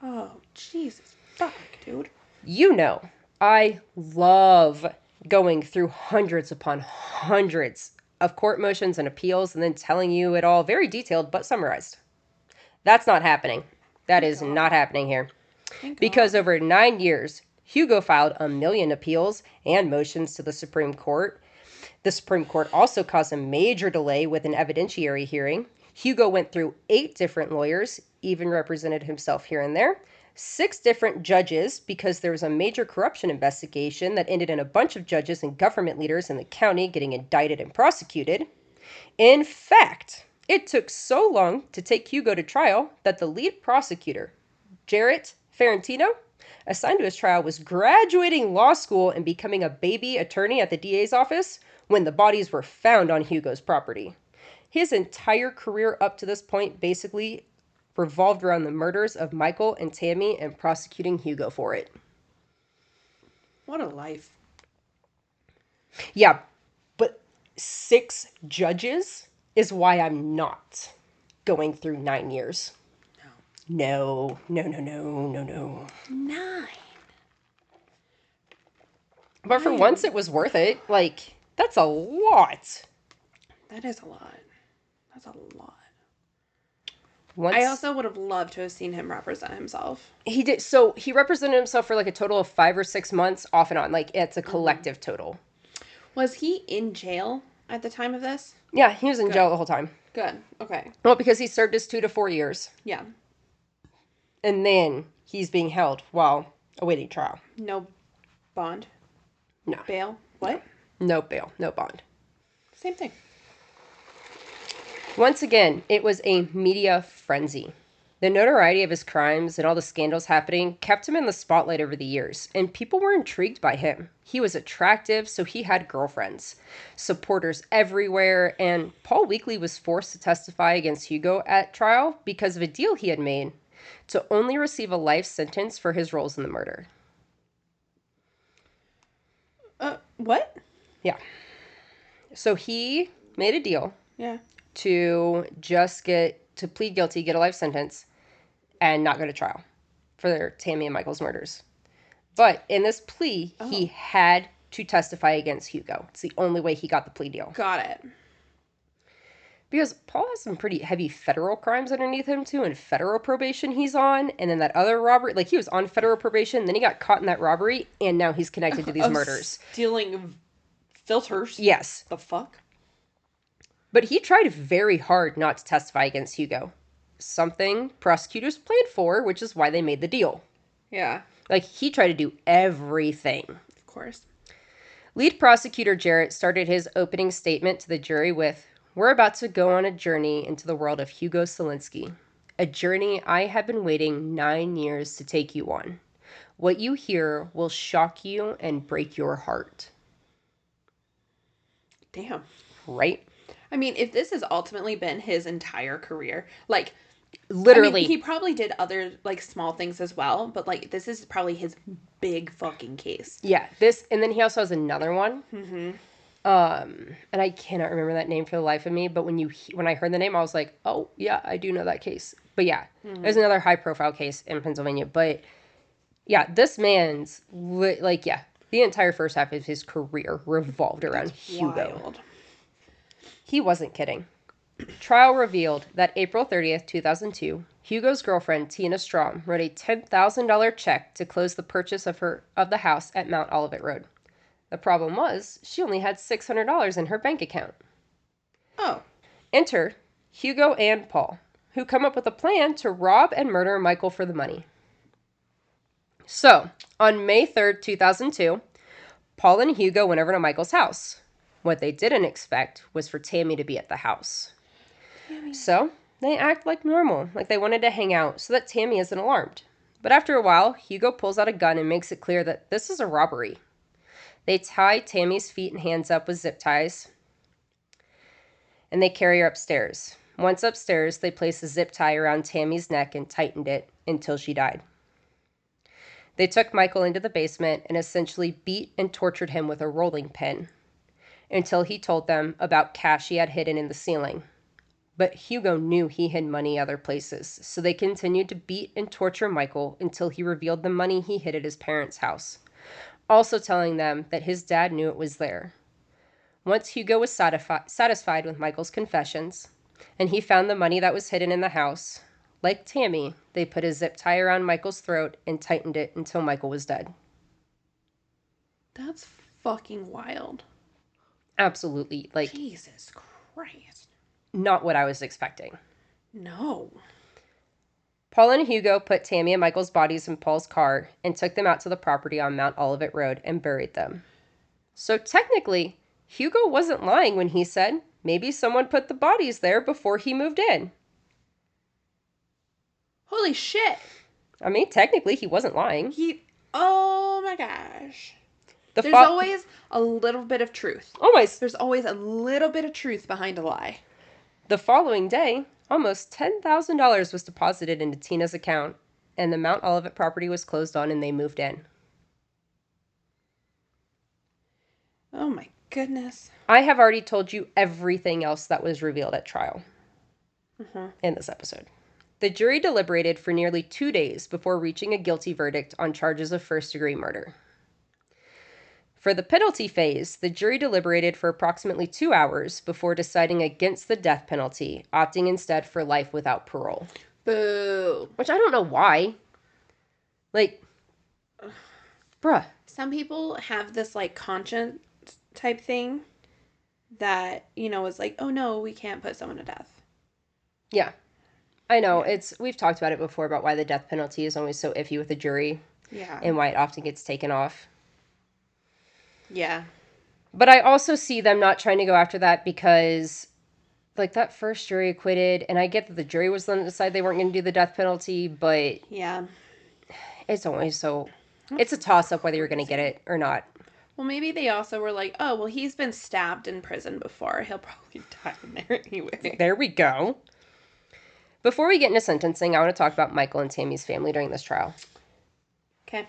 Oh, Jesus. Fuck, dude. You know, I love going through hundreds upon hundreds of court motions and appeals and then telling you it all very detailed but summarized. That's not happening. That is not happening here. Because over 9 years, Hugo filed 1 million appeals and motions to the Supreme Court. The Supreme Court also caused a major delay with an evidentiary hearing. Hugo went through 8 different lawyers, even represented himself here and there. 6 different judges, because there was a major corruption investigation that ended in a bunch of judges and government leaders in the county getting indicted and prosecuted. In fact, it took so long to take Hugo to trial that the lead prosecutor, Jarrett Ferentino, assigned to his trial, was graduating law school and becoming a baby attorney at the DA's office when the bodies were found on Hugo's property. His entire career up to this point basically revolved around the murders of Michael and Tammy and prosecuting Hugo for it. What a life. Yeah, but 6 judges is why I'm not going through 9 years. No. 9. But for once, it was worth it. Like, that's a lot. That is a lot. That's a lot. Once, I also would have loved to have seen him represent himself. He did. So he represented himself for like a total of 5 or 6 months, off and on. Like, it's a collective total. Was he in jail at the time of this? Yeah, he was in jail the whole time. Good. Okay. Well, because he served his 2 to 4 years. Yeah. And then he's being held while awaiting trial. No bond? No. Bail? What? No bail, no bond. Same thing. Once again, it was a media frenzy. The notoriety of his crimes and all the scandals happening kept him in the spotlight over the years, and people were intrigued by him. He was attractive, so he had girlfriends, supporters everywhere, and Paul Weekly was forced to testify against Hugo at trial because of a deal he had made to only receive a life sentence for his roles in the murder. What? Yeah. So he made a deal. Yeah. To just to plead guilty, get a life sentence, and not go to trial for Tammy and Michael's murders. But in this plea, he had to testify against Hugo. It's the only way he got the plea deal. Got it. Because Paul has some pretty heavy federal crimes underneath him, too, and federal probation he's on. And then that other robbery, like he was on federal probation, then he got caught in that robbery, and now he's connected to these murders. Stealing filters? Yes. The fuck? But he tried very hard not to testify against Hugo. Something prosecutors planned for, which is why they made the deal. Yeah. Like, he tried to do everything. Of course. Lead prosecutor Jarrett started his opening statement to the jury with, "We're about to go on a journey into the world of Hugo Selenski. A journey I have been waiting 9 years to take you on. What you hear will shock you and break your heart." Damn. Right? I mean, if this has ultimately been his entire career, like, literally, I mean, he probably did other, like, small things as well, but, like, this is probably his big fucking case. Yeah, this, and then he also has another one. Mm-hmm. And I cannot remember that name for the life of me, but when I heard the name, I was like, oh, yeah, I do know that case. But yeah, there's another high-profile case in Pennsylvania, but yeah, this man's, like, yeah, the entire first half of his career revolved around Hugo. Wild. He wasn't kidding. Trial revealed that April 30th, 2002, Hugo's girlfriend, Tina Strom, wrote a $10,000 check to close the purchase of the house at Mount Olivet Road. The problem was, she only had $600 in her bank account. Oh. Enter Hugo and Paul, who come up with a plan to rob and murder Michael for the money. So, on May 3rd, 2002, Paul and Hugo went over to Michael's house. What they didn't expect was for Tammy to be at the house. So, they act like normal, like they wanted to hang out so that Tammy isn't alarmed. But after a while, Hugo pulls out a gun and makes it clear that this is a robbery. They tie Tammy's feet and hands up with zip ties, and they carry her upstairs. Once upstairs, they placed a zip tie around Tammy's neck and tightened it until she died. They took Michael into the basement and essentially beat and tortured him with a rolling pin until he told them about cash he had hidden in the ceiling. But Hugo knew he hid money other places, so they continued to beat and torture Michael until he revealed the money he hid at his parents' house, also telling them that his dad knew it was there. Once Hugo was satisfied with Michael's confessions, and he found the money that was hidden in the house, like Tammy, they put a zip tie around Michael's throat and tightened it until Michael was dead. That's fucking wild. Absolutely. Like, Jesus Christ. Not what I was expecting. No. Paul and Hugo put Tammy and Michael's bodies in Paul's car and took them out to the property on Mount Olivet Road and buried them. So technically, Hugo wasn't lying when he said maybe someone put the bodies there before he moved in. Holy shit. I mean, technically, he wasn't lying. Oh my gosh. There's always a little bit of truth. Always. There's always a little bit of truth behind a lie. The following day, almost $10,000 was deposited into Tina's account, and the Mount Olivet property was closed on and they moved in. Oh my goodness. I have already told you everything else that was revealed at trial in this episode. The jury deliberated for nearly 2 days before reaching a guilty verdict on charges of first-degree murder. For the penalty phase, the jury deliberated for approximately 2 hours before deciding against the death penalty, opting instead for life without parole. Boo. Which I don't know why. Like, bruh. Some people have this, like, conscience type thing that, you know, is like, oh no, we can't put someone to death. Yeah. I know. We've talked about it before about why the death penalty is always so iffy with the jury. Yeah. And why it often gets taken off. Yeah. But I also see them not trying to go after that because, like, that first jury acquitted, and I get that the jury was the one that decided they weren't going to do the death penalty, but yeah, it's always so, it's a toss-up whether you're going to get it or not. Well, maybe they also were like, oh, well, he's been stabbed in prison before. He'll probably die in there anyway. There we go. Before we get into sentencing, I want to talk about Michael and Tammy's family during this trial. Okay.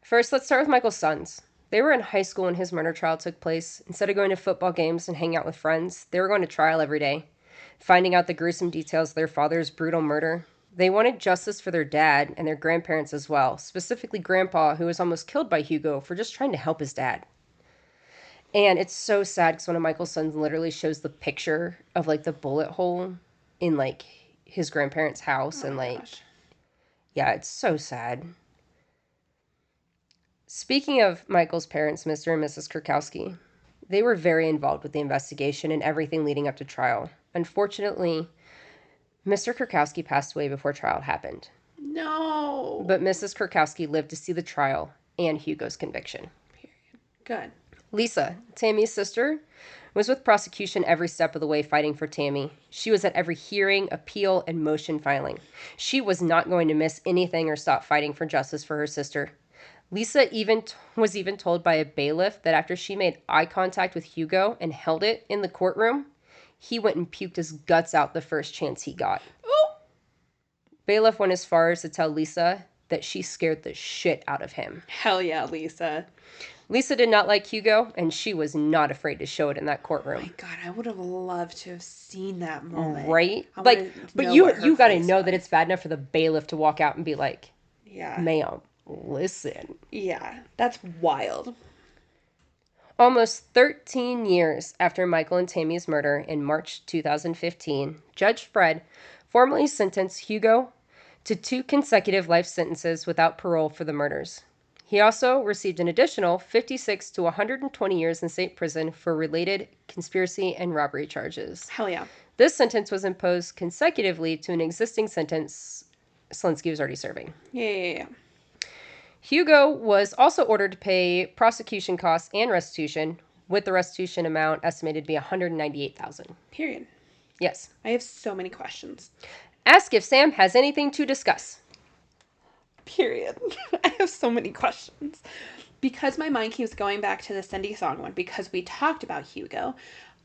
First, let's start with Michael's sons. They were in high school when his murder trial took place. Instead of going to football games and hanging out with friends, they were going to trial every day, finding out the gruesome details of their father's brutal murder. They wanted justice for their dad and their grandparents as well, specifically Grandpa, who was almost killed by Hugo for just trying to help his dad. And it's so sad because one of Michael's sons literally shows the picture of, like, the bullet hole in, like, his grandparents' house. And, like, gosh. Yeah, it's so sad. Speaking of Michael's parents, Mr. and Mrs. Kerkowski, they were very involved with the investigation and everything leading up to trial. Unfortunately, Mr. Kerkowski passed away before trial happened. No. But Mrs. Kerkowski lived to see the trial and Hugo's conviction. Period. Good. Lisa, Tammy's sister, was with prosecution every step of the way fighting for Tammy. She was at every hearing, appeal, and motion filing. She was not going to miss anything or stop fighting for justice for her sister. Lisa was even told by a bailiff that after she made eye contact with Hugo and held it in the courtroom, he went and puked his guts out the first chance he got. Ooh. Bailiff went as far as to tell Lisa that she scared the shit out of him. Hell yeah, Lisa. Lisa did not like Hugo, and she was not afraid to show it in that courtroom. Oh my God, I would have loved to have seen that moment. Right? Like, but you got to know that it's bad enough for the bailiff to walk out and be like, yeah, ma'am, listen. Yeah, that's wild. Almost 13 years after Michael and Tammy's murder in March 2015, Judge Fred formally sentenced Hugo to 2 consecutive life sentences without parole for the murders. He also received an additional 56 to 120 years in state prison for related conspiracy and robbery charges. Hell yeah. This sentence was imposed consecutively to an existing sentence Selenski was already serving. Yeah. Hugo was also ordered to pay prosecution costs and restitution, with the restitution amount estimated to be $198,000. Period. Yes. I have so many questions. Ask if Sam has anything to discuss. Period. I have so many questions. because my mind keeps going back to the Cindy song one, because we talked about Hugo,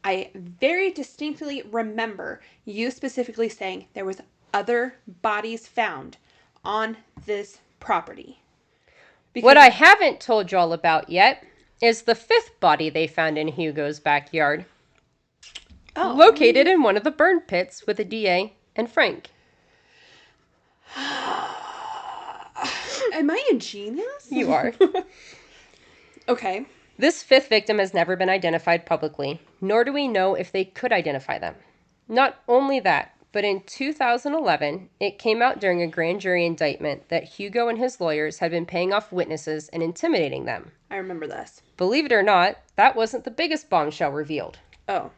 I very distinctly remember you specifically saying there was other bodies found on this property. What I haven't told y'all about yet is the 5th body they found in Hugo's backyard. Oh. Located in one of the burn pits with the DA and Frank. Am I a genius? You are. Okay. This 5th victim has never been identified publicly, nor do we know if they could identify them. Not only that, but in 2011, it came out during a grand jury indictment that Hugo and his lawyers had been paying off witnesses and intimidating them. I remember this. Believe it or not, that wasn't the biggest bombshell revealed. Oh.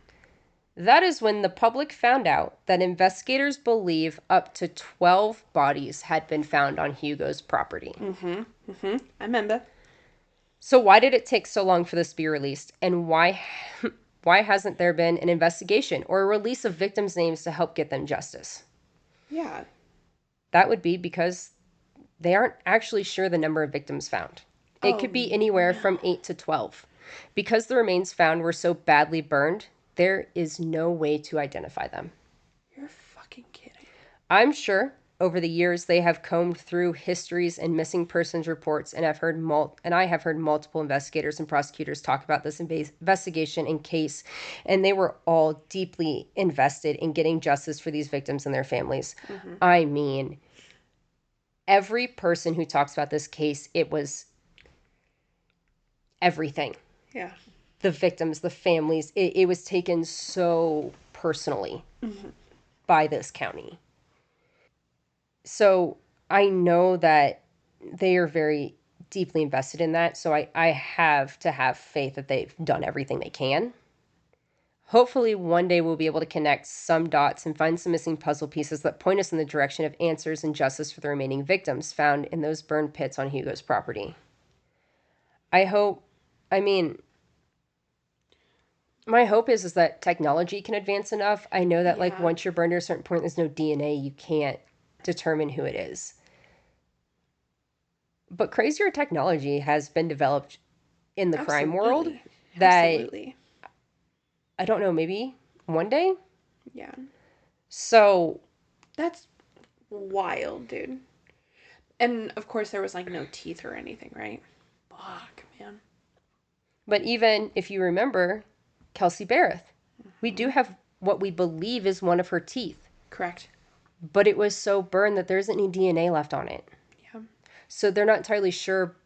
That is when the public found out that investigators believe up to 12 bodies had been found on Hugo's property. I remember. So why did it take so long for this to be released? And why hasn't there been an investigation or a release of victims' names to help get them justice? Yeah. That would be because they aren't actually sure the number of victims found. It could be anywhere from 8 to 12. Because the remains found were so badly burned, there is no way to identify them. You're fucking kidding. I'm sure over the years they have combed through histories and missing persons reports, and I have heard multiple investigators and prosecutors talk about this investigation and case, and they were all deeply invested in getting justice for these victims and their families. I mean, every person who talks about this case, it was everything. Yeah. The victims, the families, it was taken so personally by this county. So I know that they are very deeply invested in that. So I have to have faith that they've done everything they can. Hopefully one day we'll be able to connect some dots and find some missing puzzle pieces that point us in the direction of answers and justice for the remaining victims found in those burned pits on Hugo's property. My hope is that technology can advance enough. I know that like once you're burned to a certain point, there's no DNA, you can't determine who it is. But crazier technology has been developed in the crime world that I don't know, maybe one day? Yeah. So that's wild, dude. And of course there was like no teeth or anything, right? Fuck, man. But even if you remember Kelsey Barrett, we do have what we believe is one of her teeth. Correct. But it was so burned that there isn't any DNA left on it. Yeah. So they're not entirely sure,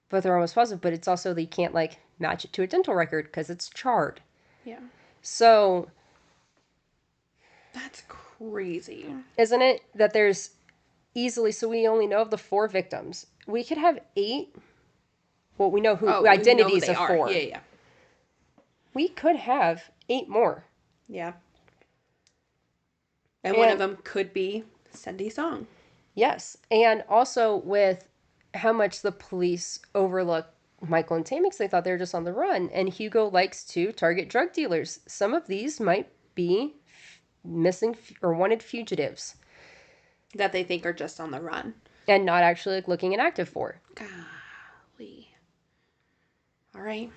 but they're almost positive. But it's also they can't like match it to a dental record because it's charred. Yeah. So that's crazy, isn't it? That there's easily, so we only know of the 4 victims. We could have 8. Well, we know who identities of 4. Yeah. We could have 8 more. Yeah. And one of them could be Cindy Song. Yes. And also with how much the police overlook Michael and Tammy because they thought they were just on the run. And Hugo likes to target drug dealers. Some of these might be missing or wanted fugitives. That they think are just on the run. And not actually like, looking and active for. Golly. All right.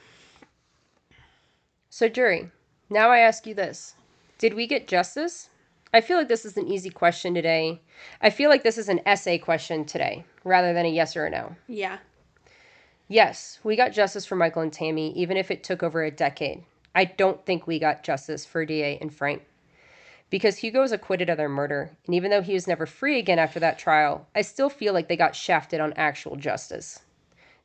So jury, now I ask you this. Did we get justice? I feel like this is an easy question today. I feel like this is an essay question today, rather than a yes or a no. Yeah. Yes, we got justice for Michael and Tammy, even if it took over a decade. I don't think we got justice for DA and Frank. Because Hugo was acquitted of their murder, and even though he was never free again after that trial, I still feel like they got shafted on actual justice.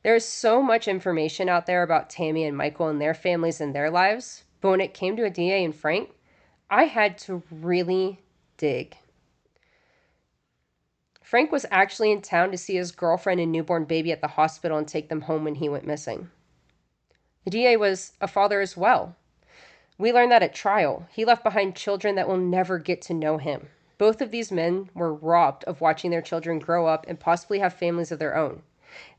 There is so much information out there about Tammy and Michael and their families and their lives, but when it came to a DA and Frank, I had to really dig. Frank was actually in town to see his girlfriend and newborn baby at the hospital and take them home when he went missing. The DA was a father as well. We learned that at trial. He left behind children that will never get to know him. Both of these men were robbed of watching their children grow up and possibly have families of their own.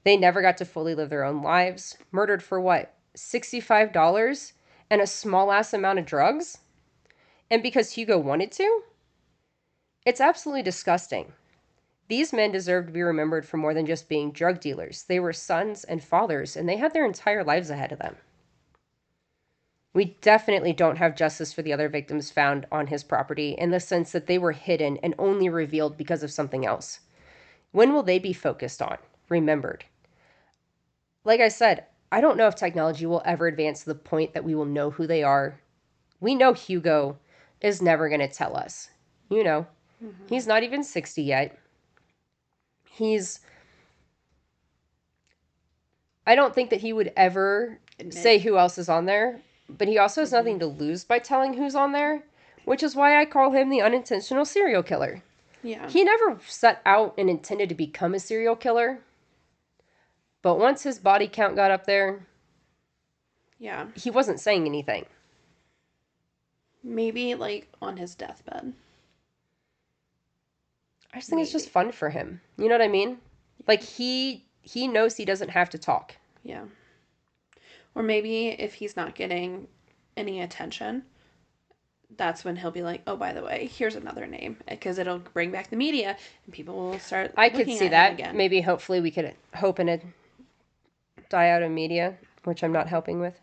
They never got to fully live their own lives. Murdered for what? $65 and a small-ass amount of drugs? And because Hugo wanted to? It's absolutely disgusting. These men deserve to be remembered for more than just being drug dealers. They were sons and fathers, and they had their entire lives ahead of them. We definitely don't have justice for the other victims found on his property in the sense that they were hidden and only revealed because of something else. When will they be focused on, remembered? Like I said, I don't know if technology will ever advance to the point that we will know who they are. We know Hugo is never going to tell us. You know, he's not even 60 yet. I don't think that he would ever say who else is on there, but he also has nothing to lose by telling who's on there, which is why I call him the unintentional serial killer. Yeah. He never set out and intended to become a serial killer, but once his body count got up there, yeah, he wasn't saying anything. Maybe, like, on his deathbed. I just think it's just fun for him. You know what I mean? Like, he knows he doesn't have to talk. Yeah. Or maybe if he's not getting any attention, that's when he'll be like, oh, by the way, here's another name. Because it'll bring back the media and people will start I could see that. Again. Maybe, hopefully, we could hope in a die out of media, which I'm not helping with.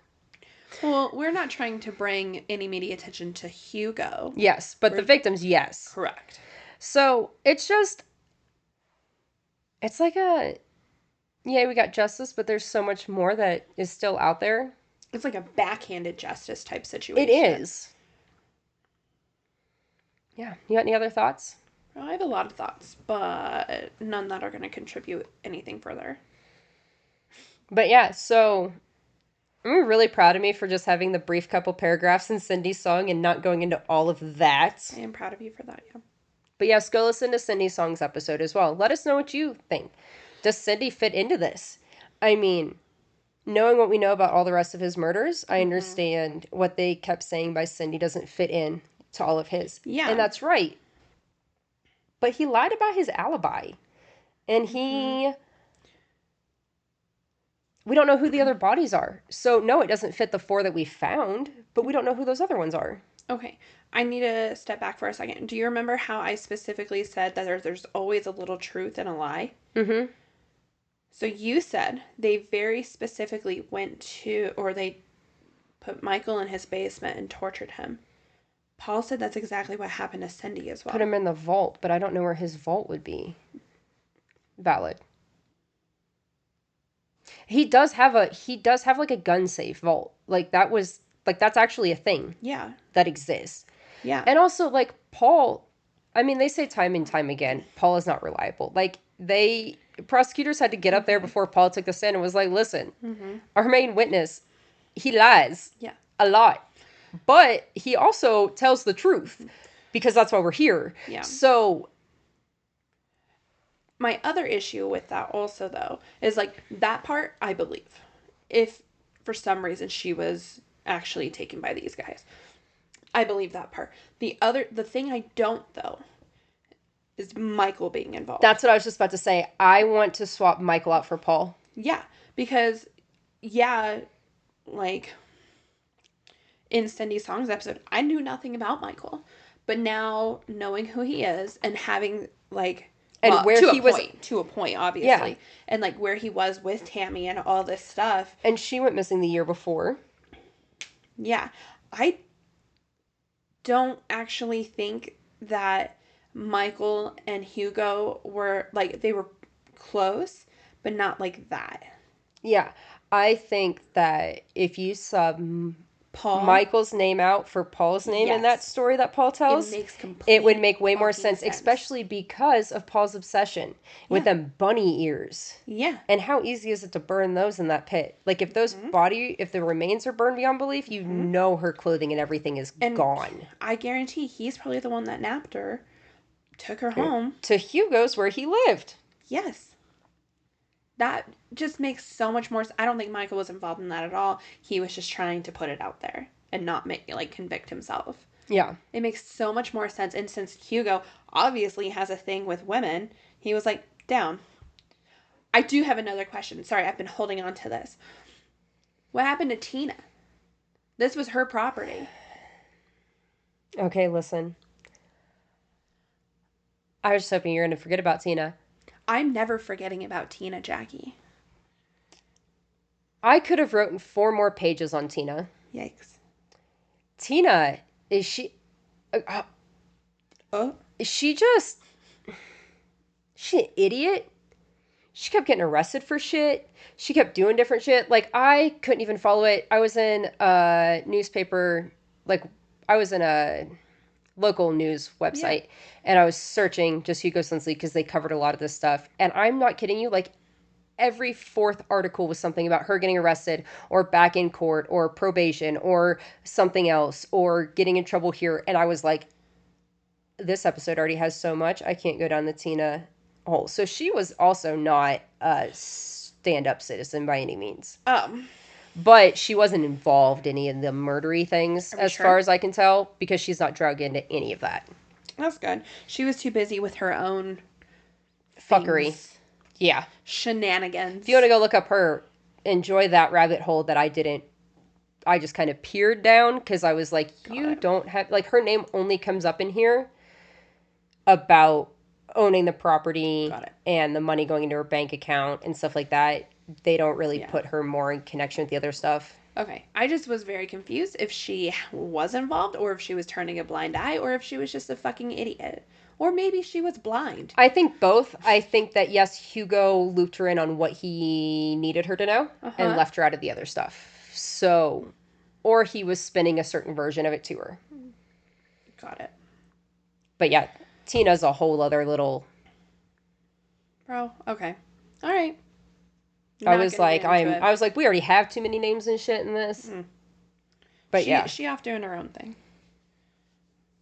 Well, we're not trying to bring any media attention to Hugo. Yes, but the victims, yes. Correct. So, it's like we got justice, but there's so much more that is still out there. It's like a backhanded justice type situation. It is. Yeah. You got any other thoughts? Well, I have a lot of thoughts, but none that are going to contribute anything further. But yeah, so I'm really proud of me for just having the brief couple paragraphs in Cindy's song and not going into all of that. I am proud of you for that, yeah. But yes, go listen to Cindy's song's episode as well. Let us know what you think. Does Cindy fit into this? I mean, knowing what we know about all the rest of his murders, I understand what they kept saying by Cindy doesn't fit in to all of his. Yeah. And that's right. But he lied about his alibi. And we don't know who the other bodies are. So, no, it doesn't fit the 4 that we found, but we don't know who those other ones are. Okay. I need to step back for a second. Do you remember how I specifically said that there's always a little truth in a lie? Mm-hmm. So you said they very specifically they put Michael in his basement and tortured him. Paul said that's exactly what happened to Cindy as well. Put him in the vault, but I don't know where his vault would be. Valid. He does have like a gun safe vault. That's actually a thing. Yeah. That exists. Yeah. And also, like, Paul, I mean, they say time and time again, Paul is not reliable. Like, prosecutors had to get up there before Paul took the stand and was like, listen, our main witness, he lies. Yeah. A lot. But he also tells the truth because that's why we're here. Yeah. So my other issue with that also, though, is, like, that part I believe. If for some reason she was actually taken by these guys, I believe that part. The thing I don't, though, is Michael being involved. That's what I was just about to say. I want to swap Michael out for Paul. Yeah, because, like, in Cindy's Songs episode, I knew nothing about Michael. But now, knowing who he is and having, like... And where he was... To a point, obviously. Yeah. And, like, where he was with Tammy and all this stuff. And she went missing the year before. Yeah. I don't actually think that Michael and Hugo were, like, they were close, but not like that. Yeah. I think that if you sub Paul, Michael's name out for Paul's name in that story that Paul tells, it would make way more sense, especially because of Paul's obsession with them bunny ears. Yeah. And how easy is it to burn those in that pit? Like, if those if the remains are burned beyond belief, you know her clothing and everything is gone. I guarantee he's probably the one that napped her, took her home. To Hugo's where he lived. Yes. That just makes so much more sense. I don't think Michael was involved in that at all. He was just trying to put it out there and not convict himself. Yeah. It makes so much more sense. And since Hugo obviously has a thing with women, he was like, down. I do have another question. Sorry, I've been holding on to this. What happened to Tina? This was her property. Okay, listen. I was just hoping you're going to forget about Tina. I'm never forgetting about Tina, Jackie. I could have written 4 more pages on Tina. Yikes. Tina, is she... She just... She an idiot? She kept getting arrested for shit. She kept doing different shit. Like, I couldn't even follow it. I was in a newspaper... Like, I was in a local news website, and I was searching just Hugo Selenski because they covered a lot of this stuff. And I'm not kidding you, like, every 4th article was something about her getting arrested or back in court or probation or something else or getting in trouble here. And I was like, this episode already has so much. I can't go down the Tina hole. So she was also not a stand-up citizen by any means. But she wasn't involved in any of the murdery things, as far as I can tell, because she's not drugged into any of that. That's good. She was too busy with her own fuckery. Yeah. Shenanigans. If you want to go look up her, enjoy that rabbit hole that I didn't. I just kind of peered down because I was like, you don't have... Like, her name only comes up in here about owning the property and the money going into her bank account and stuff like that. They don't really put her more in connection with the other stuff. Okay. I just was very confused if she was involved or if she was turning a blind eye or if she was just a fucking idiot. Or maybe she was blind. I think both. I think that, yes, Hugo looped her in on what he needed her to know and left her out of the other stuff. So, or he was spinning a certain version of it to her. Got it. But yeah, Tina's a whole other little... Bro, okay. All right. I was like, we already have too many names and shit in this. But she off doing her own thing.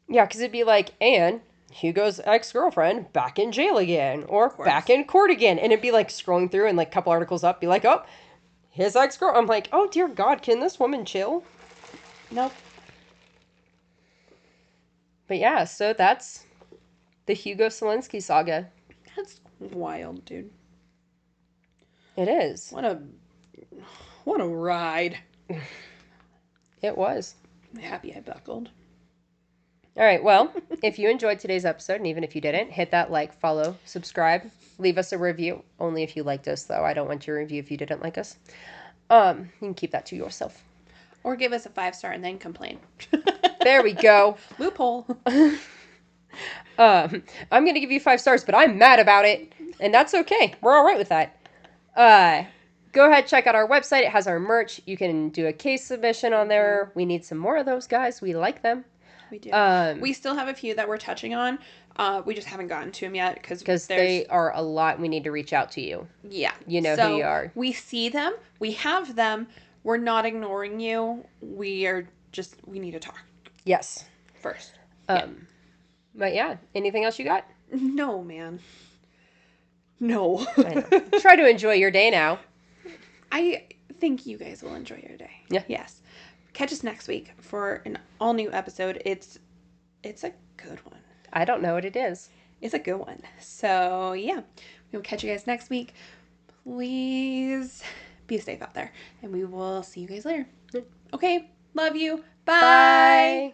Yeah, because it'd be like, and Hugo's ex-girlfriend back in jail again, or back in court again. And it'd be like scrolling through and like a couple articles up, be like, oh, his ex-girl. I'm like, oh, dear God, can this woman chill? Nope. But yeah, so that's the Hugo Selenski saga. That's wild, dude. It is. What a ride. It was. I'm happy I buckled. All right, well, if you enjoyed today's episode, and even if you didn't, hit that like, follow, subscribe, leave us a review. Only if you liked us, though. I don't want your review if you didn't like us. You can keep that to yourself. Or give us a 5-star and then complain. There we go. Loophole. I'm going to give you 5 stars, but I'm mad about it. And that's okay. We're all right with that. Go ahead, check out our website. It has our merch. You can do a case submission on there. We need some more of those, guys. We like them. We do. We still have a few that we're touching on. We just haven't gotten to them yet because they are a lot. We need to reach out to you. Yeah. You know who you are. We see them. We have them. We're not ignoring you. We need to talk. Yes. First. But yeah, anything else you got? No, man. No. I know. Try to enjoy your day now. I think you guys will enjoy your day. Yeah. Yes. Catch us next week for an all new episode. It's a good one. I don't know what it is. It's a good one. So yeah, we'll catch you guys next week. Please be safe out there, and we will see you guys later. Okay. Love you. Bye. Bye.